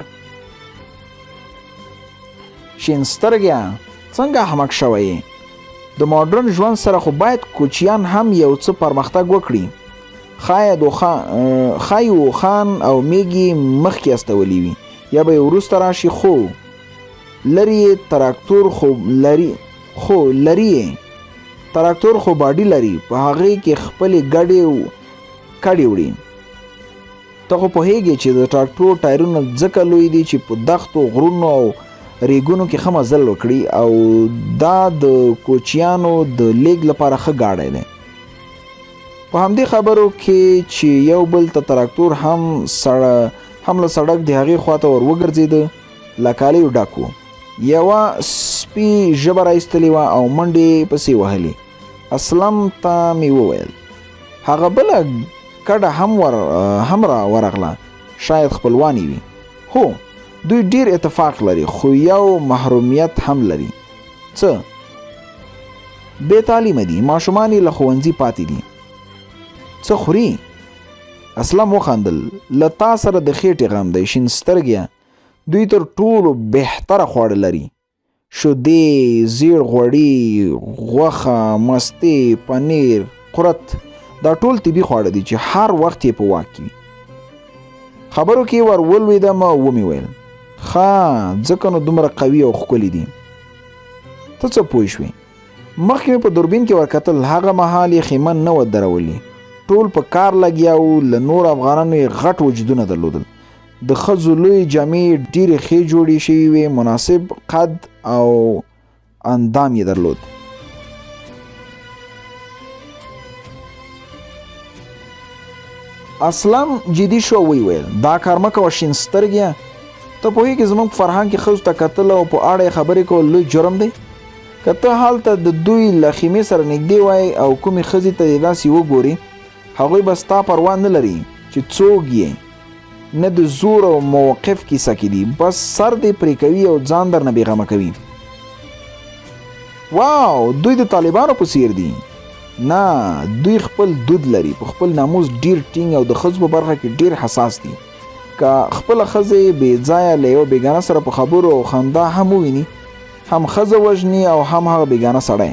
شین سترګیه، څنګه احمق شوی؟ د ماډرن ژوند سره خو باید کوچیان هم یو څه پرمختګ وکړي. ښایي اوښان او میږي مخکې استولي وي، یا به یې وروسته راشي. خو لري تراکتور خو لري تراکتور خو باډي لري، په هغې کې خپلې کډې وړي. ته خو پوهېږې چې د تراکتور ټایرونه ځکه لوی دي چې په دښتو، غرونو او ریګونو کې ښه مزل وکړي، او دا د کوچیانو د لیږد لپاره ښه ګاډی دی. په همدې خبرو کې چې یو بل ته تراکتور هم له سړک د هغې خواته ور وګرځېده، له کالیو ډک و. یوه سپي ژبه رایستلې وه او منډې پسې وهلې. اسلم ته مې وویل هغه بله کډه هم را ورغله، شاید خپلوانې وي. هو، دوی ډیر اتفاق لري، خو یو محرومیت هم لري. څه؟ بې تعلیمه دي، ماشومان یې له ښوونځي پاتې دي. څه خوري؟ اسلم وخندل. له تا سره د خېټې غم دی شین سترګیه. دوی تر ټولو بهتره خواړه لري. شیدې، زیړ غوړي، غوښه، مستې، پنیر، قرت، دا ټول طبي خواړه دي چې هر وخت یې په واک کې وي. خبرو کې ور ولوېدم او ومې ویل ښه، ځکه نو دومره قوي او ښکلي دي. ته څه پوه شوې؟ مخکې مې په دوربین کې ورکتل، هغه مهال یې خیمه نه وه درولې. ټول په کار لګیا وو. له نورو افغانانو یې غټ وجودونه درلودل. د ښځو لویې جامې ډېرې ښې جوړې شوې وې، مناسب قد او اندام یې درلود. اسلم جدي شو، وی ویل دا کار مه کوه شین سترګیه. ته پوهېږې زموږ په فرهنګ کې ښځو ته کتل او په اړه یې خبرې کول لوی جرم دی. که ته هلته د دوی له خیمې سره نږدې وای او کومې ښځې ته یې داسې وګورې، هغوی به ستا پروا نه لري چې څوک یې، نه د زور او موقف کیسه کې دي، بس سر دې پرې کوي او ځان درنه بېغمه کوي. واو، دوی د طالبانو په څیر دي. نه، دوی خپل دود لري، په خپل ناموس ډیر ټینګ او د ښځو په برخه کې ډیر حساس دي. که خپله ښځه بې ځایه له یو بېګانه سره په خبرو او خندا هم وویني، هم ښځه وژني او هم هغه بېګانه سړی.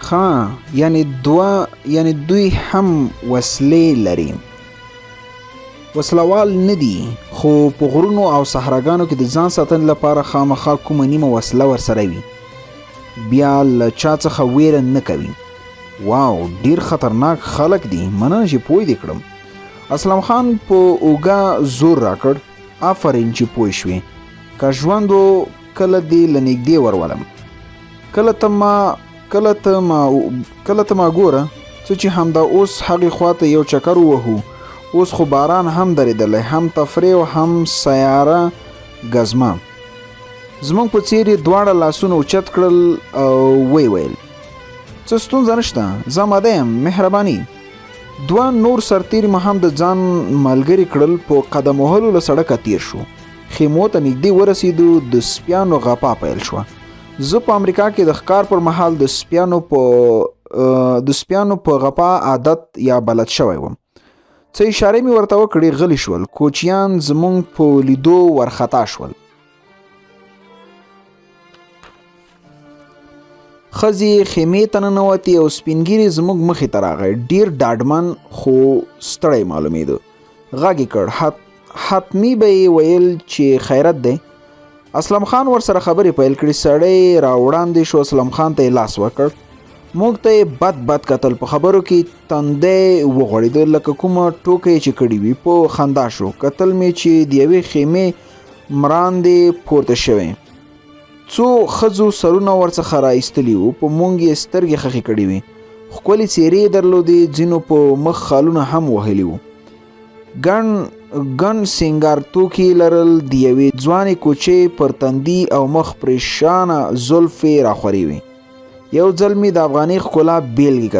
ښه، یعنې دوی هم وسلې لري. وسلوال نه دي، خو په غرونو او صحراګانو کې د ځان ساتنې لپاره خامخا کومه نیمه وسله ورسره وي. بیا له چا څخه ویره نه کوي. واو، ډیر خطرناک خلک دي. مننه چې پوه دې کړم. اسلم خان په اوږه زور راکړ. آفرین چې پوه شوې. که ژوند و کله دې له نږدې ورولم. کله ته ما ګوره څه چې همدا اوس هغې خواته یو چکر ووهو. اوس خو باران هم درېدلی، هم تفریح او هم سیاره ګزمه. زموږ په څیر یې دواړه لاسونه اوچت کړل او ویې ویل څه ستونزه نشته، زه آماده یم، مهرباني. دوه نور سرتیري مو هم د ځان ملګري کړل. په قدم وهلو له سړکه تیر شو. خیمو ته نږدې ورسېدو. د سپیانو غپا پیل شوه. زه په امریکا کې د ښکار پر مهال د سپیانو په غپا عادت یا بلد شوی وم. څه اشارې مې ورته وکړې، غلي شول. کوچیان زموږ په لیدو ورخطا شول. ښځې خیمې ته ننوتې او سپین ږیري زموږ مخې ته راغی. ډېر ډاډمن خو ستړی معلومېده. غږ یې کړ، حتمي به یې ویل چې خیرت دی. اسلم خان ورسره خبرې پیل کړې. سړی راوړاندې شو. اسلم خان ته یې لاس وکړ. موږ ته یې بد کتل. په خبرو کې تندی وغوړېده لکه کومه ټوکه چې کړې وي. په خندا شو. کتل مې چې د یوې خیمې مراندې پورته شوی. څو ښځو سرونه ورڅخه راایستلي وو. په موږ یې سترګې خښې کړې وې. ښکلې څېرې یې درلودې. ځینو په مخ خالونه هم وهلي وو. ګڼ سینګار توکي لرل. د یوې ځوانې کوچۍ پر تندي او مخ پریشانه زلفې راخورې وې. یو ځل مې د افغاني ښکلا بیلګې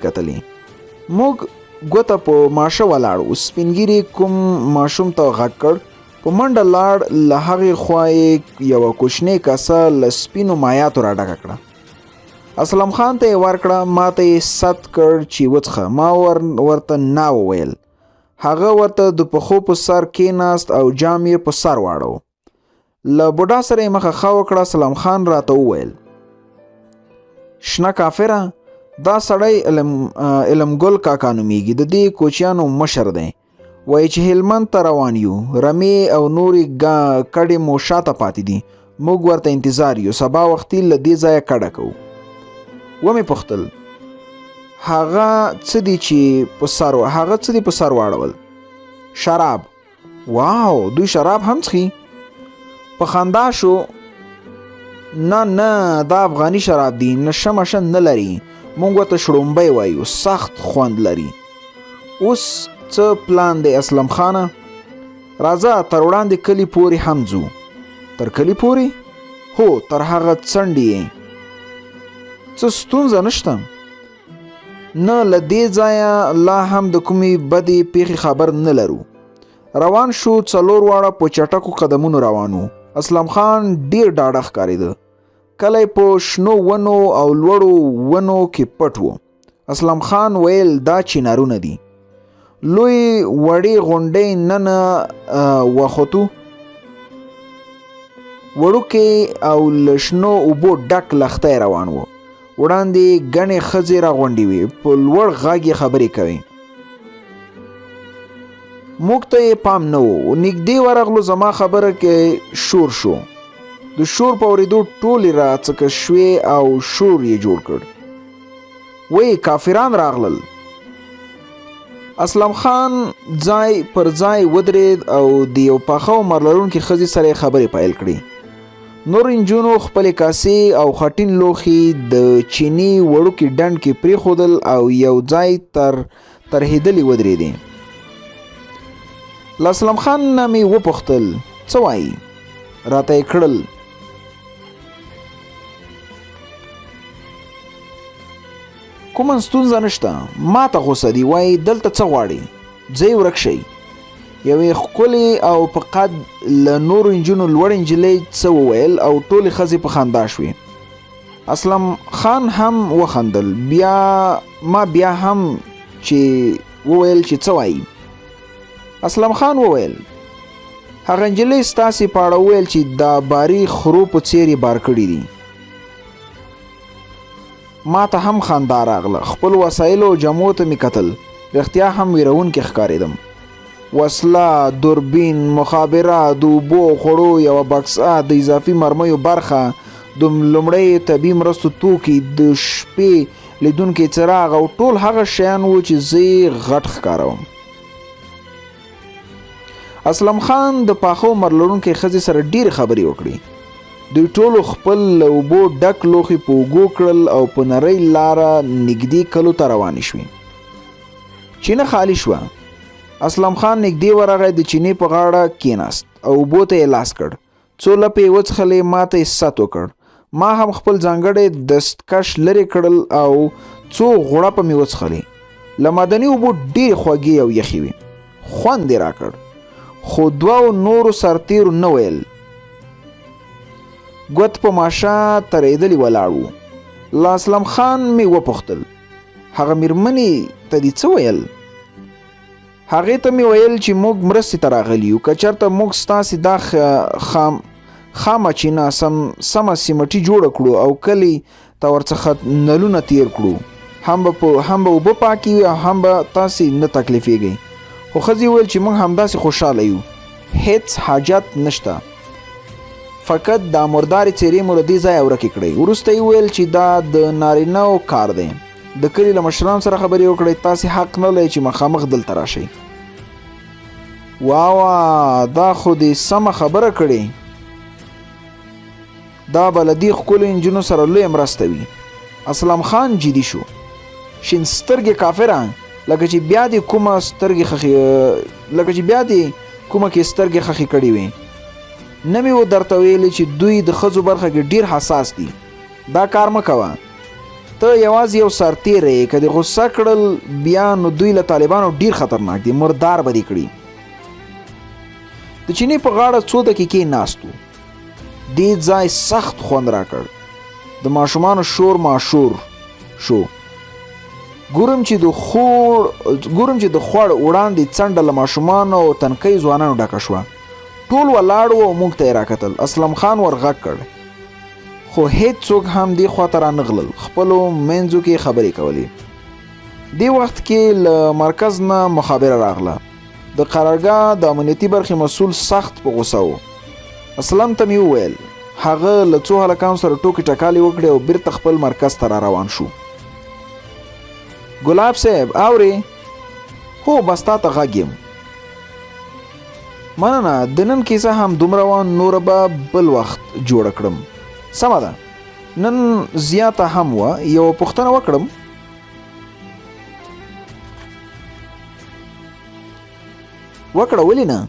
کتلې. موږ ګوته په ماشه ولاړ وو. سپین ږیري کوم ماشوم ته غږ کړ. په منډه لاړ. له هغې خوا یې یوه کوچنۍ کاسه له سپینو مایعاتو را ډکه کړه. اسلم خان ته یې ورکړه. ما ته یې ست کړ چې وڅښه. ما ورته نه وویل. هغه ورته د پښو په سر کېناست او جام یې په سر واړو. له بوډا سره یې مخه ښه وکړه. اسلم خان راته وویل شنه کافره، دا سړی علمګل کاکا نومیږي. د دې کوچیانو مشر دی. وایي چې هلمند ته روان یو. رمې او نورې کډې مو شاته پاتې دي. موږ ورته انتظار یو. سبا وختي له دې ځایه کډه کوو. ومې پوښتل هغه څه دي په سر واړول؟ شراب. واو، دوی شراب هم څښي؟ په خندا شو. نه دا افغاني شراب دي. نشه مشه نه لري. موږ ورته شړومبی وایو. سخت خوند لري. اوس څه پلان دی اسلم خانه؟ راځه تر وړاندې کلي پورې هم ځو. تر کلي پورې؟ هو، تر هغه څنډې یې. څه ستونزه نشته؟ نه، له دې ځایه لا هم د کومې بدې پیښې خبر نه لرو. روان شو. څلور واړه په چټکو قدمونو روان وو. اسلم خان ډېر ډاډه ښکارېده. کلی په شنو ونو او لوړو ونو کې پټ و. اسلم خان ویل دا چینارونه دي. لوی وړې غونډۍ ننه وختو. وړوکی او له شنو اوبو ډک لښتی روان و. وړاندې ګڼې ښځې راغونډې وې. په لوړ غږ یې خبرې کوي. موږ ته یې پام نه و. نږدې ورغلو. زما خبره کې شور شو. د شور په اورېدو ټولې راڅکه شوې او شور یې جوړ کړ. وی کافران راغلل. اسلم خان ځای پر ځای ودرېد او د یو پاخه عمر لرونکي ښځې سره یې خبرې پیل کړې. نور نجونو خپلې کاسې او خټین لوښي د چیني وړوکي ډنډ کې پرېښودل او یو ځای ترهېدلې ودرېدې. له اسلم خان نه مې وپوښتل څه وایي؟ راته یې کړل. کومه ستونزه نشته. ما ته غوسه دي. وایي دلته څه غواړي؟ ځئ ورک شئ. یوې ښکلې او په قد له نورو نجونو لوړ نجلۍ څه وویل او ټولې ښځې په خندا شوې. اسلم خان هم وخندل. ما بیا هم چې وویل چې څه وایي. اسلم خان وویل هغه نجلۍ ستاسې په اړه وویل چې دا باري خرو په څېر یې بار کړي دي. ما ته هم خندا راغله. خپل وسایلو او جامو ته مې کتل. رښتیا هم ویرونکې ښکارېدم. وسله، دوربین، مخابرات، د اوبو خوړو یوه بکسه، د اضافي مرمیو برخه، د لومړۍ طبي مرستو توکي، د شپې لیدونکي څراغ او ټول هغه شیان وو چې زه یې غټ ښکاروم. اسلم خان د پاخه عمر لرونکي ښځې سره ډېرې خبرې وکړې. دوی ټولو خپل له اوبو ډک لوښي په اوږو کړل او په نرۍ لاره نږدې کلو ته روانې شوې. چینه خالي شوه. اسلم خان نږدې ورغی، د چینې په غاړه کېناست او اوبو ته یې لاس کړ. څو لپې یې وڅښلې، ما ته یې ست وکړ. ما هم خپل ځانګړی دستکش لرې کړل او څو غوړپه مې وڅښلې. له معدني اوبو ډېرې خوږې او یخې وې. خوند یې راکړ، خو دوو نورو سرتېرو نه ویل. ګوت په ماشه ترېدلي ولاړ وو. له اسلم خان مې وپوښتل، هغه مېرمنې ته دې څه ویل؟ هغې ته مې ویل چې موږ مرستې ته راغلي یو، که چېرته موږ ستاسې دا خامه چینه سمه سیمټي جوړه کړو او کلي ته ورڅخه نلونه تیر کړو، هم به اوبه پاکې وي او هم به تاسې نه تکلیفېږئ. خو ښځې وویل چې موږ همداسې خوشحاله یو، هېڅ حاجت نشته، فقط دا مردارې څېرې مو له دې ځایه ورکې کړئ. وروسته یې وویل چې دا د نارینهو کار دی، د کلي له مشرانو سره خبرې وکړئ، تاسې حق نه لرئ چې مخامخ دلته راشئ. واوا، دا خو دې سمه خبره کړې، دا به له دې ښکلو نجونو سره لویه مرسته وي. اسلم خان جدي شو. شین سترګې کافره، لکه چې بیا دې کومه کې سترګې خښې کړې وې. نه مې و درته ویلې چې دوی د ښځو برخه کې ډېر حساس دي. دا کار مه کوه، ته یوازې یو سرتېری یې، که دې غصه کړل بیا نو دوی له طالبانو ډېر خطرناک دي، مردار به دې کړي. د چینې په غاړه څو دقیقې ناست و. دې ځای سخت خوند راکړ. د ماشومانو شور ماشور شو. ګورم چې د خوړ وړاندې څنډه له ماشومانو او تنکۍ ځوانانو ډکه شوه. ټول ولاړ وو او موږ ته یې راکتل. اسلم خان ور غږ کړ، خو هیڅ څوک هم دې خواته رانغلل. خپلو منځو کې خبرې کولې. دې وخت کې له مرکز نه مخابره راغله. د قرارګاه د امنیتي برخې مسؤل سخت په غوسه و. اسلم ته مې وویل، هغه له څو هلکانو سره ټوکې ټکالې وکړې او بیرته خپل مرکز ته را روان شو. ګلاب صاحب اورې؟ هو، بس تا ته غږ یم. مننه، د نن کیسه هم دومره وه، نوره به بل وخت جوړه کړم. سمه ده، نن زیاته هم وه. یوه پوښتنه وکړم؟ وکړه، ولې نه؟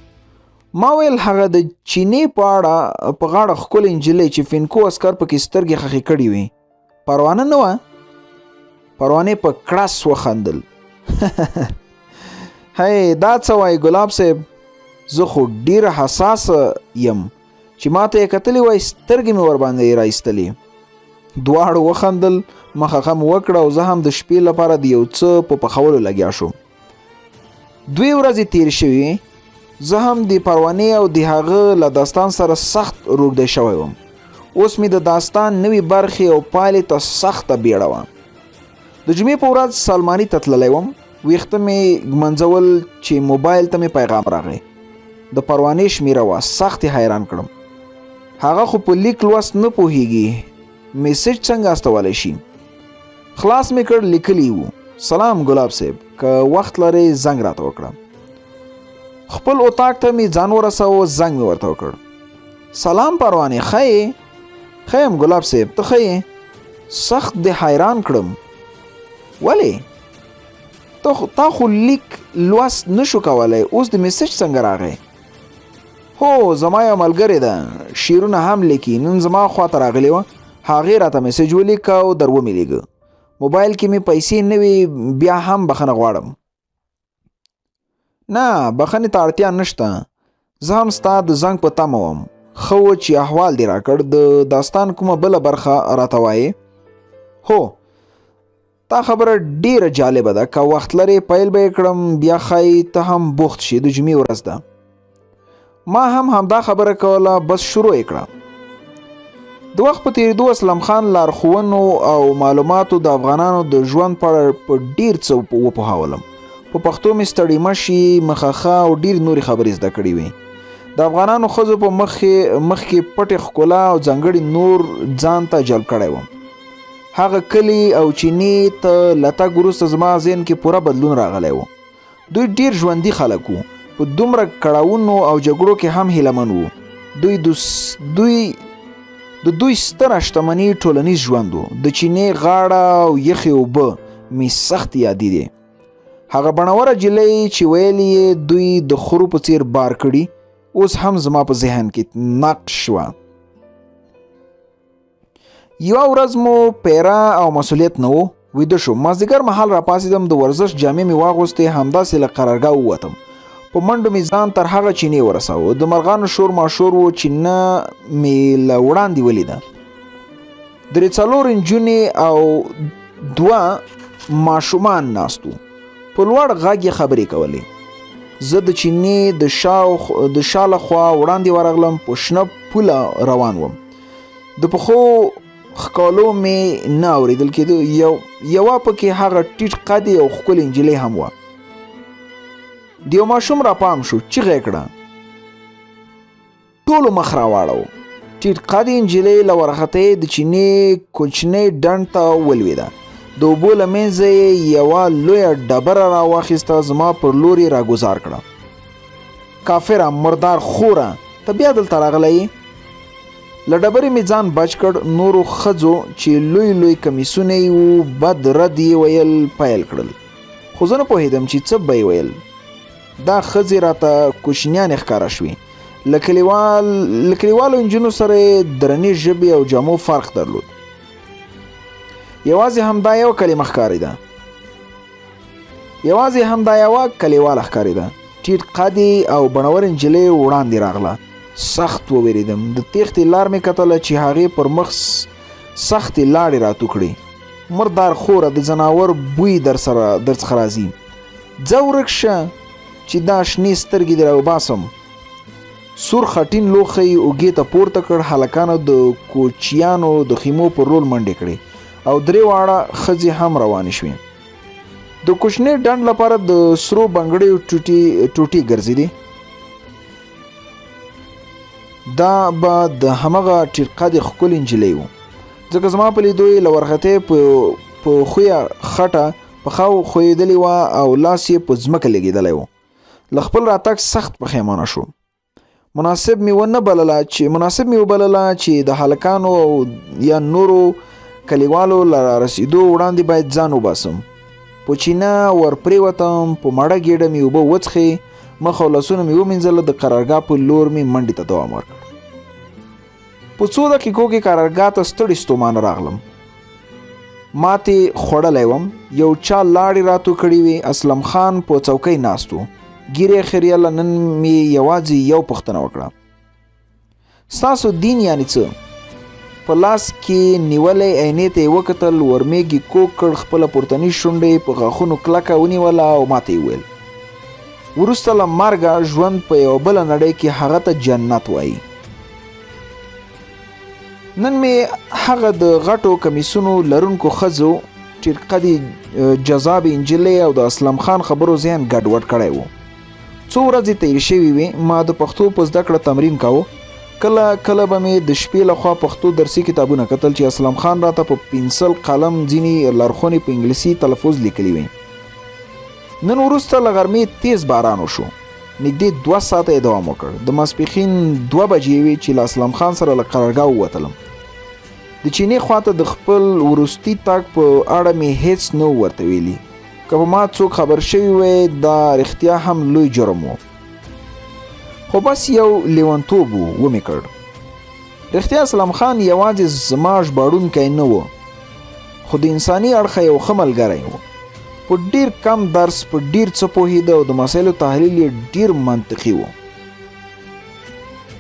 ما ویل هغه د چینې په غاړه ښکلې نجلۍ چې فینکو عسکر پکې سترګې خښې کړې وې، پروانه نه وه؟ پروانې په کړس وخندل. هی، دا څه وایي ګلاب صاحب؟ زه خو ډېره حساسه یم، چې ما ته یې کتلې وای سترګې مې ورباندې راایستلې. دواړو وخندل، مخه مو وکړه او زه هم د شپې لپاره د یو څه په پخولو لګیا شوم. 2 ورځې تېرې شوې. زه هم د پروانې او د هغه له داستان سره سخت روږدی شوی وم. اوس مې د داستان نوې برخې او پایلې ته سخته بیړه وه. د جمعې په ورځ سلماني ته تللی وم. ویښته مې ږمنځول چې موبایل ته مې پیغام راغی. د پروانې شمیره وه. سخت یې حیران کړم. هغه خو په لیک لوست نه پوهیږي، میسج څنګه استولی شي؟ خلاص مې کړ، لیکلی وو: سلام ګلاب صاحب، که وخت لرئ زنګ راته وکړه. خپل اتاق ته مې ځان ورساوه. زنګ مې ورته وکړ. سلام پروانې، ښه یې؟ ښه یم ګلاب صاحب، ته ښه یې؟ سخت دې حیران کړم. ولې؟ تا خو لیک لوست نشو کولی، اوس د میسج څنګه راغی؟ هو، زما یو ملګرې ده، شعرونه هم لیکي. نن زما خواته راغلې وه، هغې راته میسج ولیکه او در ومې لیږه. موبایل کې مې پیسې نه وي، بیا هم بخښنه غواړم. نه، بخښنې ته اړتیا نشته. زه هم ستا د زنګ په تمه وم. ښه و چې احوال دې راکړ. د داستان کومه بله برخه راته وایې؟ هو، تا خبره ډیره جالبه ده. که وخت لرې پیل به یې کړم، بیا ښایي ته هم بوخت شي. د جمعې ورځ ده. ما هم همدا خبره کوله، بس شروع یې کړه. د وخت په تېرېدو اسلم خان لارښوونو او معلوماتو د افغانانو د ژوند په اړه په ډېر څه وپوهولم. په پښتو مې ستړي مشي، مخخه او ډېر نورې خبرې زده کړې وې. د افغانانو ښځو په مخ کې پټې ښکلا او ځانګړي نور ځان ته جلب کړی وم. هغه کلي او چینې ته له تګ وروسته زما ذهن کې پوره بدلون راغلی و. دوی ډېر ژوندي خلک وو. په دومره کړاوونو او جګړو کې هم هیله من وو. دوی د دوی ستره شتمني ټولنیز ژوند و. د چینې غاړه او یخې اوبه مې سخت یادې دي. هغه بڼوره جلۍ چې ویل یې دوی د خرو په څیر بار کړي اوس هم زما په ذهن کې نقش شوه. یوه ورځ مو پیره او مسؤلیت نه و. ویده شوم. مازدیګر مهال راپاڅېدم، د ورزش جامې مې واغوستې، همداسې له قرارګاه ووتم. په منډو مې ځان تر هغه چینې ورساوه. د مرغانو شور ماشور و چې نه مې له وړاندې ولیده. درې څلور نجونې او 2 ماشومان ناست وو. په لوړ غږ یې خبرې کولې. زه د چینې د شا له خوا وړاندې ورغلم. په شنه پوله روان وم. د پښو ښکالو مې نه اورېدل کېده. یوه پکې هغه ټیټ قدې او ښکلې نجلۍ هم وه. د یو ماشوم را پام شو، چیغه یې کړه. ټولو مخ راواړو. ټیټ قدې نجلۍ له ورختې د چینې کوچنۍ ډنډ ته ولوېده. د اوبو له منځه یې یوه لویه ډبره راواخیسته، زما پر لور یې راګوزار کړه. کافره مردار خوره، ته بیا دلته راغلی یې؟ له ډبرې مې ځان بچ کړ. نورو ښځو چې لوی لوی کمیسونه یې وو بد رد یې ویل پیل کړل، خو زه نه پوهېدم چې څه به یې ویل. دا ښځې راته کوچنیانې ښکاره شوې. له کلیوالو نجونو سره یې درنې ژبې او جامو فرق درلود. یوازې همدا یوه کلمه ښکارېده. یوازې همدا یوه کلیواله ښکارېده. ټیټ قدې او بڼور نجلۍ وړاندې راغله. سخت وویرېدم. د تېښتې لار مې کتله چې هغې پر مخ سختې لاړې راتو کړې. مردار خوره، د ځناور بوی درڅخه راځي. ځه ورک شه چې دا شنې سترګې دې راوباسم. سور خټین لوښی اوږې ته پورته کړ. هلکانو د کوچیانو د خیمو پر رول منډې کړې او 3 واړه ښځې هم روانې شوې. د کوچنۍ ډنډ لپاره د سرو بنګړیو ټوټې ګرځېدې. دا به د همغه ټیټ قدې ښکلې نجلۍ و، ځکه زما په لیدو یې له ورختې په خویه خټه په خاو خویدلې وه او لاس یې په ځمکه لګېدلی و. له خپل راتګ سخت پښیمانه شو. مناسب مې وبلله چې د هلکانو یا نورو کلیوالو له رارسېدو وړاندې باید ځان وباسم. په چینه ورپرېوتم. په مړه ګېډه مې اوبه وڅښې. مخ او لاسونه مې ومینځله. د قرارګاه په لور مې منډې ته دوام ورکړ. په 2 دقیقو کې قرارګاه ته ستړی ستومانه راغلم. ماتې خوړلی وم. یو چا لاړې راتو کړې وې. اسلم خان په څوکۍ ناست و. ګیرې خریاله. نن مې یوازې یو پوښتنه وکړه. ستاسو دین یعنې څه؟ په لاس کې نیولې عینې ته یې وکتل. ورمېږي کوږ کړ. خپله پورتنۍ شونډه یې په غاښونو کلکه ونیوله او ماته یې وویل، وروسته له مرګه ژوند په یوه بله نړۍ کې هغه ته جنت وایي. نن مې هغه د غټو کمیسونو لرونکو ښځو، ټیټ قدې جذابې نجلۍ او د اسلم خان خبرو ذهن ګډوډ کړی و. 2 ورځې تېرې شوې وې. ما د پښتو په زده کړه تمرین کاوه. کله کله به مې د شپې لخوا پښتو درسي کتابونه کتل چې اسلم خان راته په پنسل قلم ځینې لارښوونې په انګلیسي تلفظ لیکلي وې. نن وروسته له غرمې تیز باران وشو. نږدې 2 ساعته یې دوام وکړ. د ماسپښین 2 بجې وې چې له اسلم خان سره له قرارګاه ووتلم. د چینې خواته د خپل وروستي تګ په اړه مې هیڅ نه ورته ویلي. که په ما څوک خبر شوي وی دا رښتیا هم لوی جرم و. خو بس یو لیونتوب ومې کړ. رښتیا اسلم خان یوازې زما ژباړونکی نه و، خو د انساني اړخه یو ښه ملګری و. په ډیر کم درس په ډیر څه پوهېده او د مسایلو تحلیل یې ډیر منطقي و.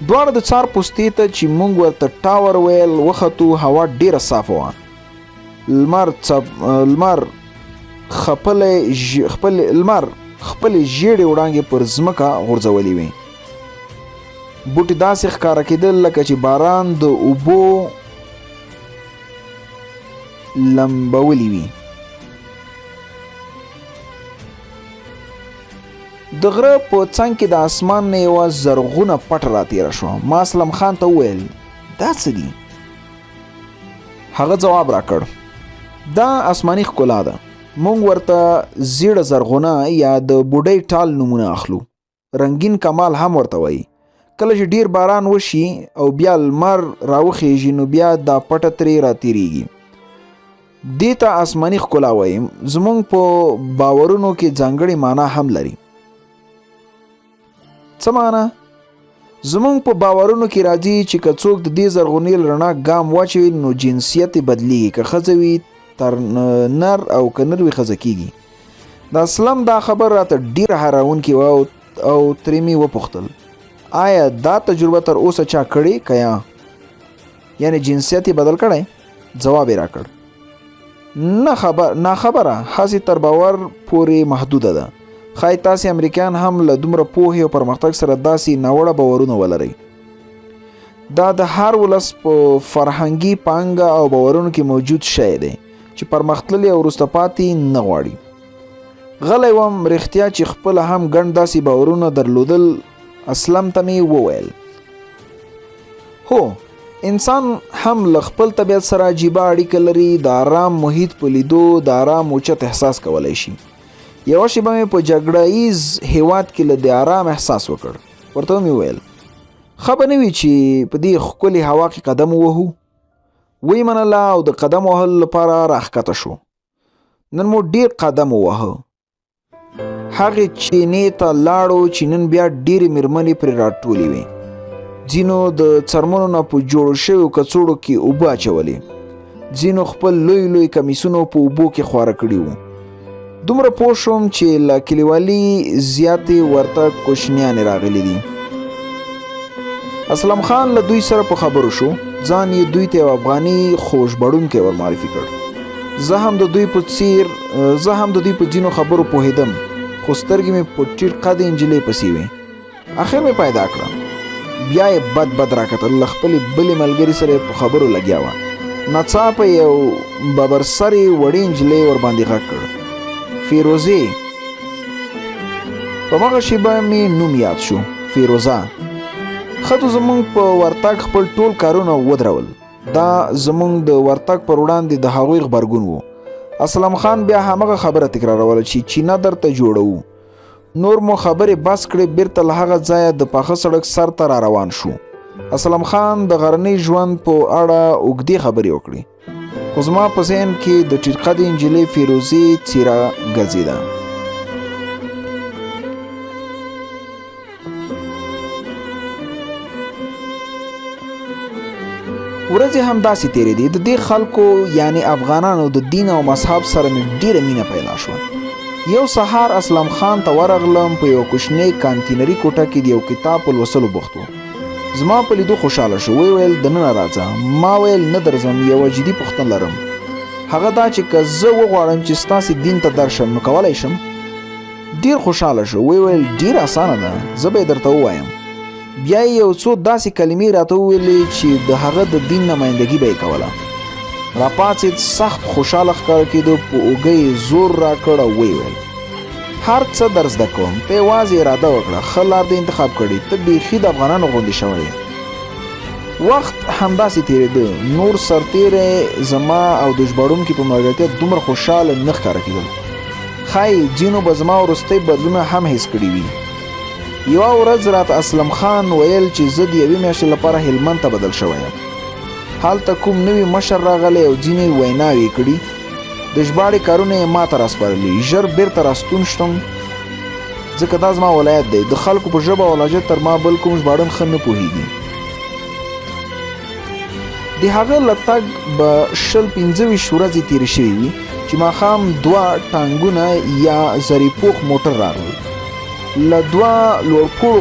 دواړه د څار پوستې ته چې موږ ورته ټاور ویل وختو. هوا ډیره صافه وه. لمر خپلې ژیړې وړانګې پر ځمکه غورځولې وې. بوټي داسې ښکاره کېدل لکه چې باران د اوبو لمبولي وي. د غره په څنګ کې د اسمان نه یوه زرغونه پټه راتېره شوه. ما اسلم خان ته وویل دا څه دي؟ هغه ځواب راکړ دا آسماني ښکلا ده. موږ ورته زیړه زرغونه یا د بوډۍ ټال نومونه اخلو. رنګین کمال هم ورته وایي. کله چې ډیر باران وشي او بیا لمر راوخیږي نو بیا دا پټه ترې راتیریږي. دې ته آسماني ښکلا وایي. زمونږ په باورونو کې ځانګړې معنا هم لري. څه معنا؟ زمونږ په باورونو کې راځي چې که څوک د دې زرغونې رڼا ګام واچوي نو جنسیت یې بدلیږي، که ښځه وي تر نر او که نر وي ښځه کیږي. د اسلم دا خبر راته ډېره حیرانوونکې وه او ترې مې وپوښتل آیا دا تجربه تر اوسه چا کړې که یا یعنې جنسیت یې بدل کړی؟ ځواب یې راکړ ناخبره، هسې تر باور پورې محدوده ده. ښایي تاسې امریکایان هم له دومره پوهې او پرمختګ سره داسې ناوړه باورونه ولرئ. دا د هر ولس په فرهنګي پانګه او باورونو کې موجود شی دی چې پرمختللی او وروسته پاتې نه غواړي. غلی وم رښتیا چې خپله هم ګڼ داسې باورونه درلودل. اسلم ته مې وویل هو، انسان هم له خپل طبیعت سره عجیبه اړیکه لري. د آرام محیط په لیدو د آرام اوچت احساس کولی شي. یوه شیبه مې په جګړه ایز هیواد کې له د آرام احساس وکړ. ورته مې وویل ښه به نه وي چې په دې ښکلې هوا کې قدم ووهو؟ ویې منله او د قدم وهلو لپاره راښکته شو. نن مو ډېر قدم وواهه. هغې چینې ته لاړو چې نن بیا ډېرې مېرمنې پرې راټولې وې. ځینو د څرمنو نه په جوړو شویو کڅوړو کې اوبه اچولې، ځینو خپل لوی لوی کمیسونه په اوبو کې خواره کړي وو. دومره پوه شوم چې له کلیوالي زیاتې ورته کوچنیانې راغلي دي. اسلم خان له دوی سره په خبرو شو. ځان یې دوی ته یو افغاني خوشبړونکی ور معرفي کړ. زه هم د دوی په ځینو خبرو پوهېدم، خو سترګې مې په ټیټ قد نجلۍ پسې وې. اخر مې پیدا کړه. بیا یې بد راکتل. له خپلې بلې ملګرې سره په خبرو لګیا وه. ناڅاپه یو ببر سرې وړې نجلۍ ورباندې غږ کړ فیروزې. په هغه شیبه مې نوم یاد شو، فیروزه. ښځو زمونږ په ورتګ خپل ټول کارونه ودرول. دا زمونږ د ورتګ پر وړاندې د هغوی غبرګون و. اسلم خان بیا همغه خبره تکراروله چې چینه درته جوړوو. نور مو خبرې بس کړې، بیرته له هغه ځایه د پاخه سړک سر ته را روان شو. اسلم خان د غرني ژوند په اړه اوږدې خبرې وکړې، خو زما په ذهن کې د ټیټ قدې نجلۍ فیروزې څیره ګرځېده. ورځې هم داسې تېرېدې. د دې خلکو یعنی افغانانو د دین او مذهب سره مې ډېره مینه پیدا شوه. یو سهار اسلم خان ته ورغلم. په یو کوچنۍ کانتینري کوټه کې د یو کتاب په لوستلو بوخت و. زما په لیدو خوشحاله شو. ویل دننه راځه. ما ویل نه درځم، یوه جدي پوښتنه لرم. هغه دا چې که زه وغواړم چې ستاسې دین ته درشم نو کولی شم؟ ډېر خوشحاله شو. ویل ډېر اسانه ده، زه به یې درته ووایم. بیا یې یو څو داسې کلمې راته وویلې چې د هغه د دین نمایندګي به یې کوله. راپاڅېد، سخت خوشحاله ښکاره کېده. په اوږه یې زور راکړ او ویل هر څه در زده کوم، ته یوازې اراده وکړه. ښه لار دې انتخاب کړې، ته بیخي د افغانانو غوندې شوی. وخت همداسې تېرېده. نور سرتېری زما او د ژباړونکي په ملګرتیا دومره خوشحاله نه ښکاره کېدل. ښایي ځینو به زما وروستی بدلونه هم حس کړي وي. یوه ورځ راته اسلم خان ویل چې زه د یوې میاشتې لپاره هلمند ته بدل شوی یم. هلته کوم نوي مشر راغلی او ځینې ویناوې کړي. د ژباړې کارونه یې ما ته راسپارلي. ژر بیرته راستون شتم ځکه دا زما ولایت دی. د خلکو په ژبه او لهجه تر ما بل کوم ژباړن ښه نه پوهېږي. د هغه له تګ به 25 ورځې تېرې شوې وي چې ماښام 2 ټانګونه یا زریپوخ موټر راغلل. له 2 لوړپوړو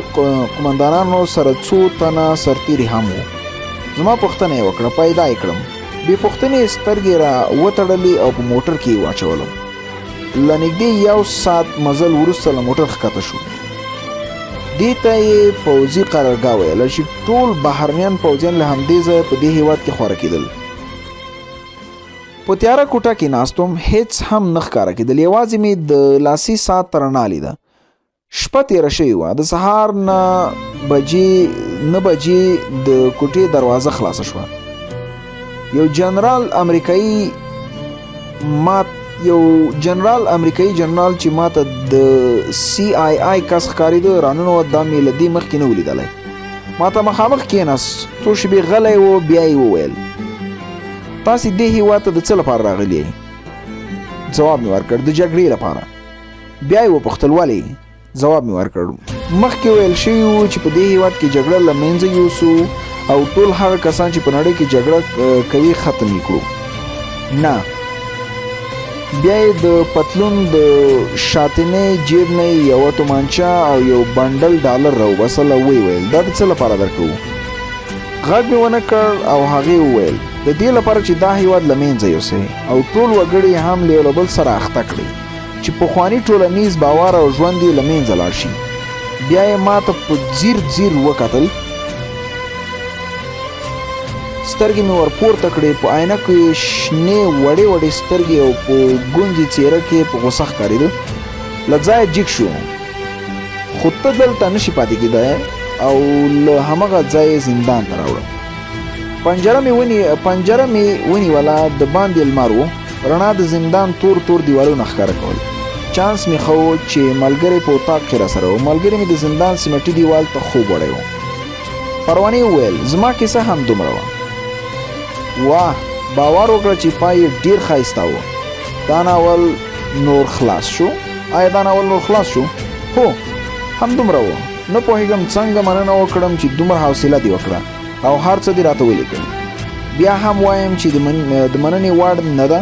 قمندانانو سره 2 تنه سرتېري هم وو. زما پوښتنه یې وکړه، پیدا یې کړم. بې پوښتنې سترګې را وتړلې او په موټر کې یې واچولم. له نږدې 1 ساعت مزل وروسته له موټر ښکته شو. دې ته یې پوځي قرارګاه ویله چې ټول بهرنیان پوځیان له همدې ځایه په دې هېواد کې خواره کېدل. په تیاره کوټه کې ناست وم، هېڅ هم نه ښکاره کېدل. یوازې مې د لاسي ساعت رڼا لیده. شپه تېره شوې وه. د سهار 9 بجې د کوټې دروازه خلاصه شوه. یو جنرال امریکایي جنرال چې ماته د CIA کس ښکارېده راننوت. دا مې له دې مخکې نه و لیدلی. ما ته مخامخ کېناست، څو شېبې غلی و، بیا یې وویل تاسې دې هېواد ته د څه لپاره راغلي یئ؟ ځواب مې ورکړ د جګړې لپاره. بیا یې وپوښتل ولې؟ ځواب مې ورکړ مخکې ویل شوي وو چې په دې هېواد کې جګړه له منځه یوسو او ټول هغه کسان چې په نړۍ کې جګړه کوي ختم یې کړو. نه. بیا یې د پتلون د شاتنې جیب نه یوه تومانچه او یو بنډل ډالر راوباسل او ویې ویل دا د څه لپاره درکوو؟ غږ مې ونه کړ او هغې وویل د دې لپاره چې دا هېواد له منځه یوسئ او ټول وګړي هم له یو له بل سره اخته کړئ چې پخواني ټولنیز باور او ژوند یې له منځه لاړ شي. بیا یې ما ته په ځیر ځیر وکتل، سترګې مې ورپورته کړې، په عینه کې شنې وړې وړې سترګې او په ګونځې څېره کې په غوسه ښکارېده. له ځایه جګ شو، خو ته دلته نشي پاتې کېدی او له همغه ځایه زندان ته راوړم. پنجره مې ونیوله، د باندې لمر و، رڼا د زندان تور تور دیوالونه ښکاره کول. چانس مې ښه و چې ملګری په اطاق کې راسره و. ملګری مې د زندان سیمټي دیوال ته خوب وړی و. پروانې وویل زما کیسه هم دومره وه. واه، باور وکړه چې پای یې ډېر ښایسته و. دا ناول نور خلاص شو؟ آیا دا ناول نور خلاص شو؟ هو، همدومره و. نه پوهېږم څنګه مننه وکړم چې دومره حوصله دې وکړه او هر څه دې راته ولیکل. بیا هم وایم چې د مننې وړ نه ده.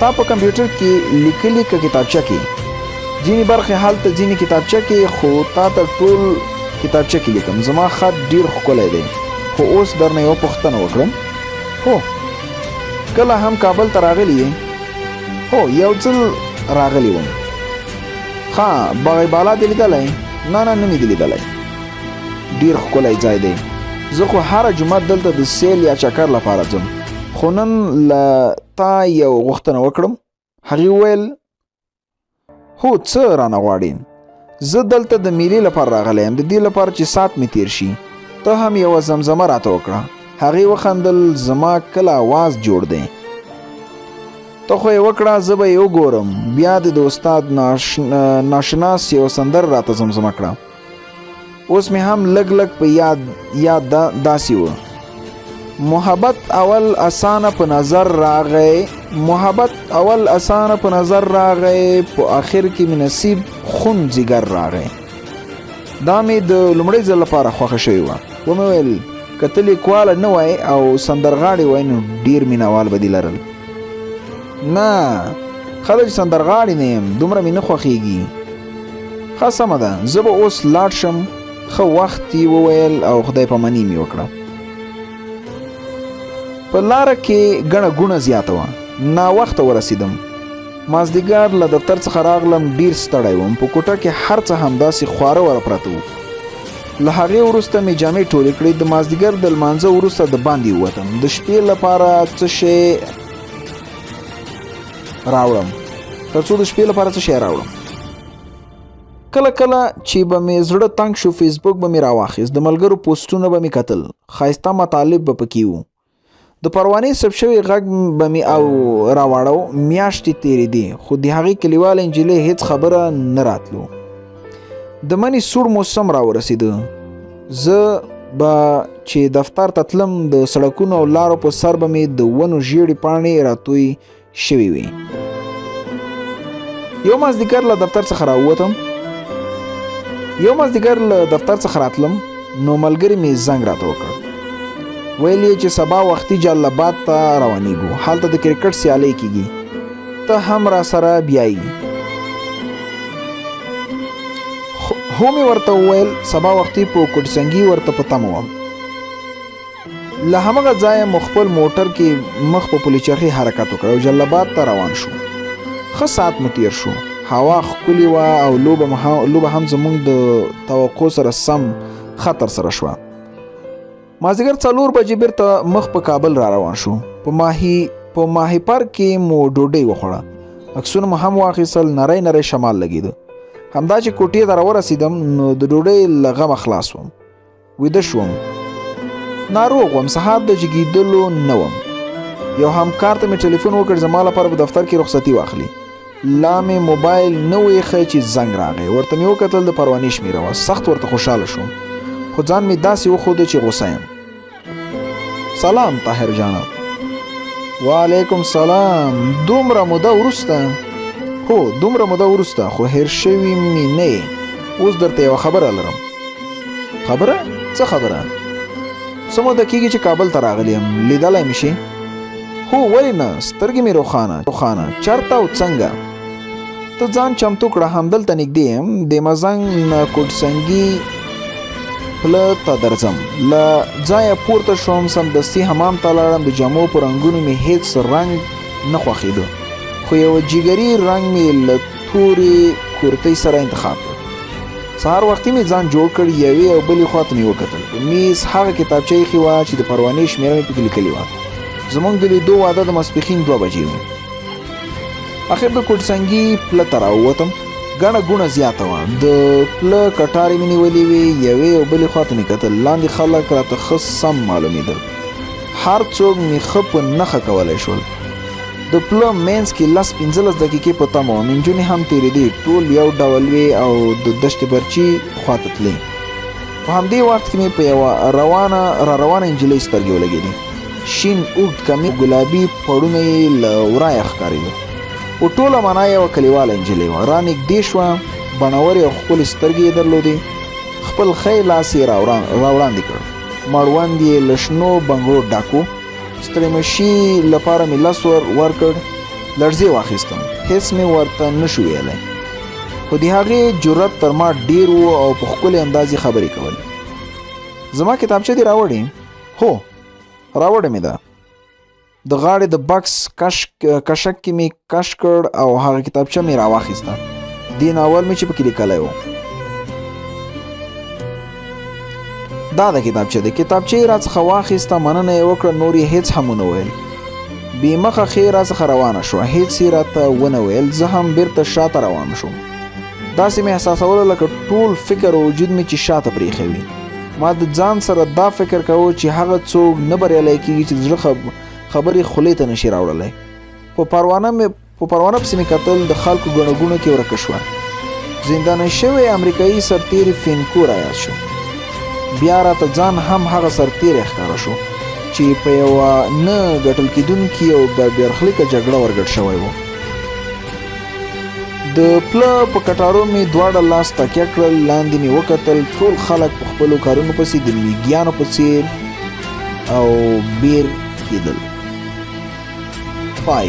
تا په کمپیوټر کې لیکلي که کتابچه کې؟ ځینې برخې هلته، ځینې کتابچه کې، خو تا ته ټول کتابچه کې لیکم. زما خط ډېر ښکلی دی. خو اوس درنه یوه پوښتنه وکړم. هو، کله هم کابل ته راغلی یې؟ هو، یو ځل راغلی وم. ښه، باغ بالا دې لیدلی؟ نه نه مې دې لیدلی. ډېر ښکلی ځای دی. زه خو هره جمعه دلته د سیل یا چکر لپاره ځم، خو نن له تا یو غوښتنه وکړم. هغې وویل هو، څه رانه غواړې؟ زه دلته د میلې لپاره راغلی یم، د دې لپاره چې ساعت مې تیر شي. ته هم یوه زمزمه راته وکړه. هغې وخندل زما کله آواز جوړ دی. ته خو یې وکړه، زه به یې وګورم. بیا د استاد ناشناس یو سندر راته زمزمه کړه. اوس مې هم لږ لږ په یاد داسې و. محبت اول اسانه په نظر راغی، محبت اول اسانه په نظر راغی، په آخر کې مې نصیب خون ځیګر راغی. دا مې د لومړي ځل لپاره خوښه شوې وه. ومې ویل که ته لیکواله نه وای او سندرغاړې وای نو ډېر مینهوال به دې لرل. نه، ښه ده چې سندرغاړې نه یم، دومره مې نه خوښېږي. ښه سمه ده، زه به اوس لاړ شم. ښه وخت یې وویل او خدای پاماني مې وکړه. په لاره کې ګڼه ګوڼه زیاته وه. ناوخته ورسېدم. مازدیګر له دفتر څخه راغلم، ډېر ستړی وم. په کوټه کې هر څه همداسې خواره وره پراته وو. له هغې وروسته مې جامې ټولې کړې. د مازدیګر د لمانځه وروسته د باندې ووتم. د شپې لپاره څه شی راوړم؟ تر څو د شپې لپاره څه شی راوړم؟ کله کله چې به مې زړه تنګ شو، فیسبوک به مې راواخیست. د ملګرو پوسټونه به مې کتل. ښایسته مطالب به پکې وو. د پروانې ثبت شوی غږ به مې راواړو. میاشتې تېرېدې، خو د هغې کلیواله نجلۍ هېڅ خبره نه راتلو. د مني سوړ موسم راورسېده. زه به چې دفتر ته تلم، د سړکونو او لارو په سر به مې د ونو ژیړې پاڼې راتوی شوي وي. یو مازدیګر له دفتر څخه راتلم، نو ملګري مې زنګ راته وکړ. ویل یې چې سبا وختي جلال ته روانېږو، هلته د کرکټ سیالۍ کېږي، ته هم را سره بیایي. هو مې ورته وویل سبا وختي په کوټسنګي ورته په تمه وم. له همغه ځایه مو خپل موټر کې مخ په پلچرخي حرکت وکړ او جلال ته روان شو. ښه ساعت مو تیر شو. هوا ښکلې وه او لوبه هم زموږ د توقع سره سم خطر سره شوه. مازدیګر 4 بجې بیرته مخ په کابل را روان شو. په ماهي پارک کې مو ډوډۍ وخوړه. عکسونه مو هم واخیستل. نری شمال لګېده. همدا چې کوټې ته راورسېدم نو د ډوډۍ له غمه خلاص وم. ویده شوم. ناروغ وم. سهار د جګېدلو نه وم. یو همکار ته مې ټلیفون وکړ زما لپاره په دفتر کې رخصتي واخلي. لا مې موبایل نه و ایښی چې زنګ راغی. ورته مې وکتل د پروانې شمېره وه. سخت ورته خوشحاله شوم. خو ځان مې داسې وښوده چې غوسه یم. سلام طاهر جانه. وعلیکم سلام. دومره موده وروسته؟ هو دومره موده وروسته، خو هیر شوي مې نه یې. اوس درته یوه خبره لرم. خبره؟ څه خبره؟ څه موده کېږي چې کابل ته راغلی یم، لیدلی مې شي؟ هو ولې نه، سترګې مې روښانه. چېرته او څنګه؟ ته ځان چمتو کړه، همدلته نږدې یم، د مزنګ نه کوټسنګي پله ته درځم. له ځایه پورته شوم، سمدستي حمام ته لاړم. د جامو په رنګونو مې هیڅ رنګ نه خوښېده، خو یوه جګري رنګ مې له تورې کورتۍ سره انتخاب کړ. سهار وختي مې ځان جوړ کړ، یوې او بلې خوا ته مې وکتل. په میز هغه کتابچه ایښې وه چې د پروانې شمېره مې پکې لیکلې وه. زموږ د لیدو واده د ماسپښین 2 بجې وې. اخر د کوټسنګي پله ته راووتم. ګڼه ګوڼه زیاته وه. د پله کټارې مې نیولې وې. یوې او بلې خوا ته مې کتل. لاندې خلک راته ښه سم معلومېدل. هر څوک مې ښه په نښه کولی شول. د پله مینځ کې 10-15 دقیقې په تمه وم. نجونې هم تېرېدې، ټول یو ډول وې او د دشت برچي خوا ته تلې. په همدې وخت کې مې په یوه را روانه نجلۍ سترګې ولګېدې. شین اوږد کمیس، ګلابي پړونه یې له ورایه ښکارېده. په ټوله معنا یوه کلیواله نجلۍ وه. را نږدې شوه، بڼورې او ښکلې سترګې یې درلودې. خپل ښی لاس یې راوړاندې کړ. مړوند یې له شنو بنګړو ډک و. ستړیمشي لپاره مې لاس ورکړ. لړزې واخیستم. هېڅ مې ورته نشو ویلی، خو د هغې جرأت تر ما ډېر و او په ښکلې انداز یې خبرې کولې. زما کتابچه دې راوړې؟ هو راوړې مې ده. د غاړې د بکس کشک کې مې کش کړ او هغه کتابچه مې راواخیسته. دې ناول مې چې پکې لیکلی و. دا د کتابچه دی. کتابچه یې راڅخه واخیسته، مننه یې وکړه، نور یې هېڅ هم ونه ویل. بې مخه ښې راڅخه روانه شوه. هېڅ یې راته ونه ویل. زه هم بیرته شاته روان شوم. داسې مې احساسوله لکه ټول فکر او وجود مې چې شاته پرېښوي. ما د ځان سره دا فکر کوه چې هغه څوک نه بریالی کېږي چې د زړه خبرې خولې ته نشي راوړلی. په پروانه پسې مې کتل. د خلکو ګڼه ګوڼه کې ورکه شوه. زنداني شوی امریکایي سرتېري فینکو رایاد شو. بیا راته ځان هم هغه سرتېری ښکاره شو چې په یوه نه ګټل کېدونکي او بېبرخلیکه جګړه ورګډ شوی و. د پله په کټارو مې دواړه لاس تکیه کړل. لاندې مې وکتل. ټول خلک په خپلو کارونو پسې د لویګیانو په څېر او بیر کېدل. پای.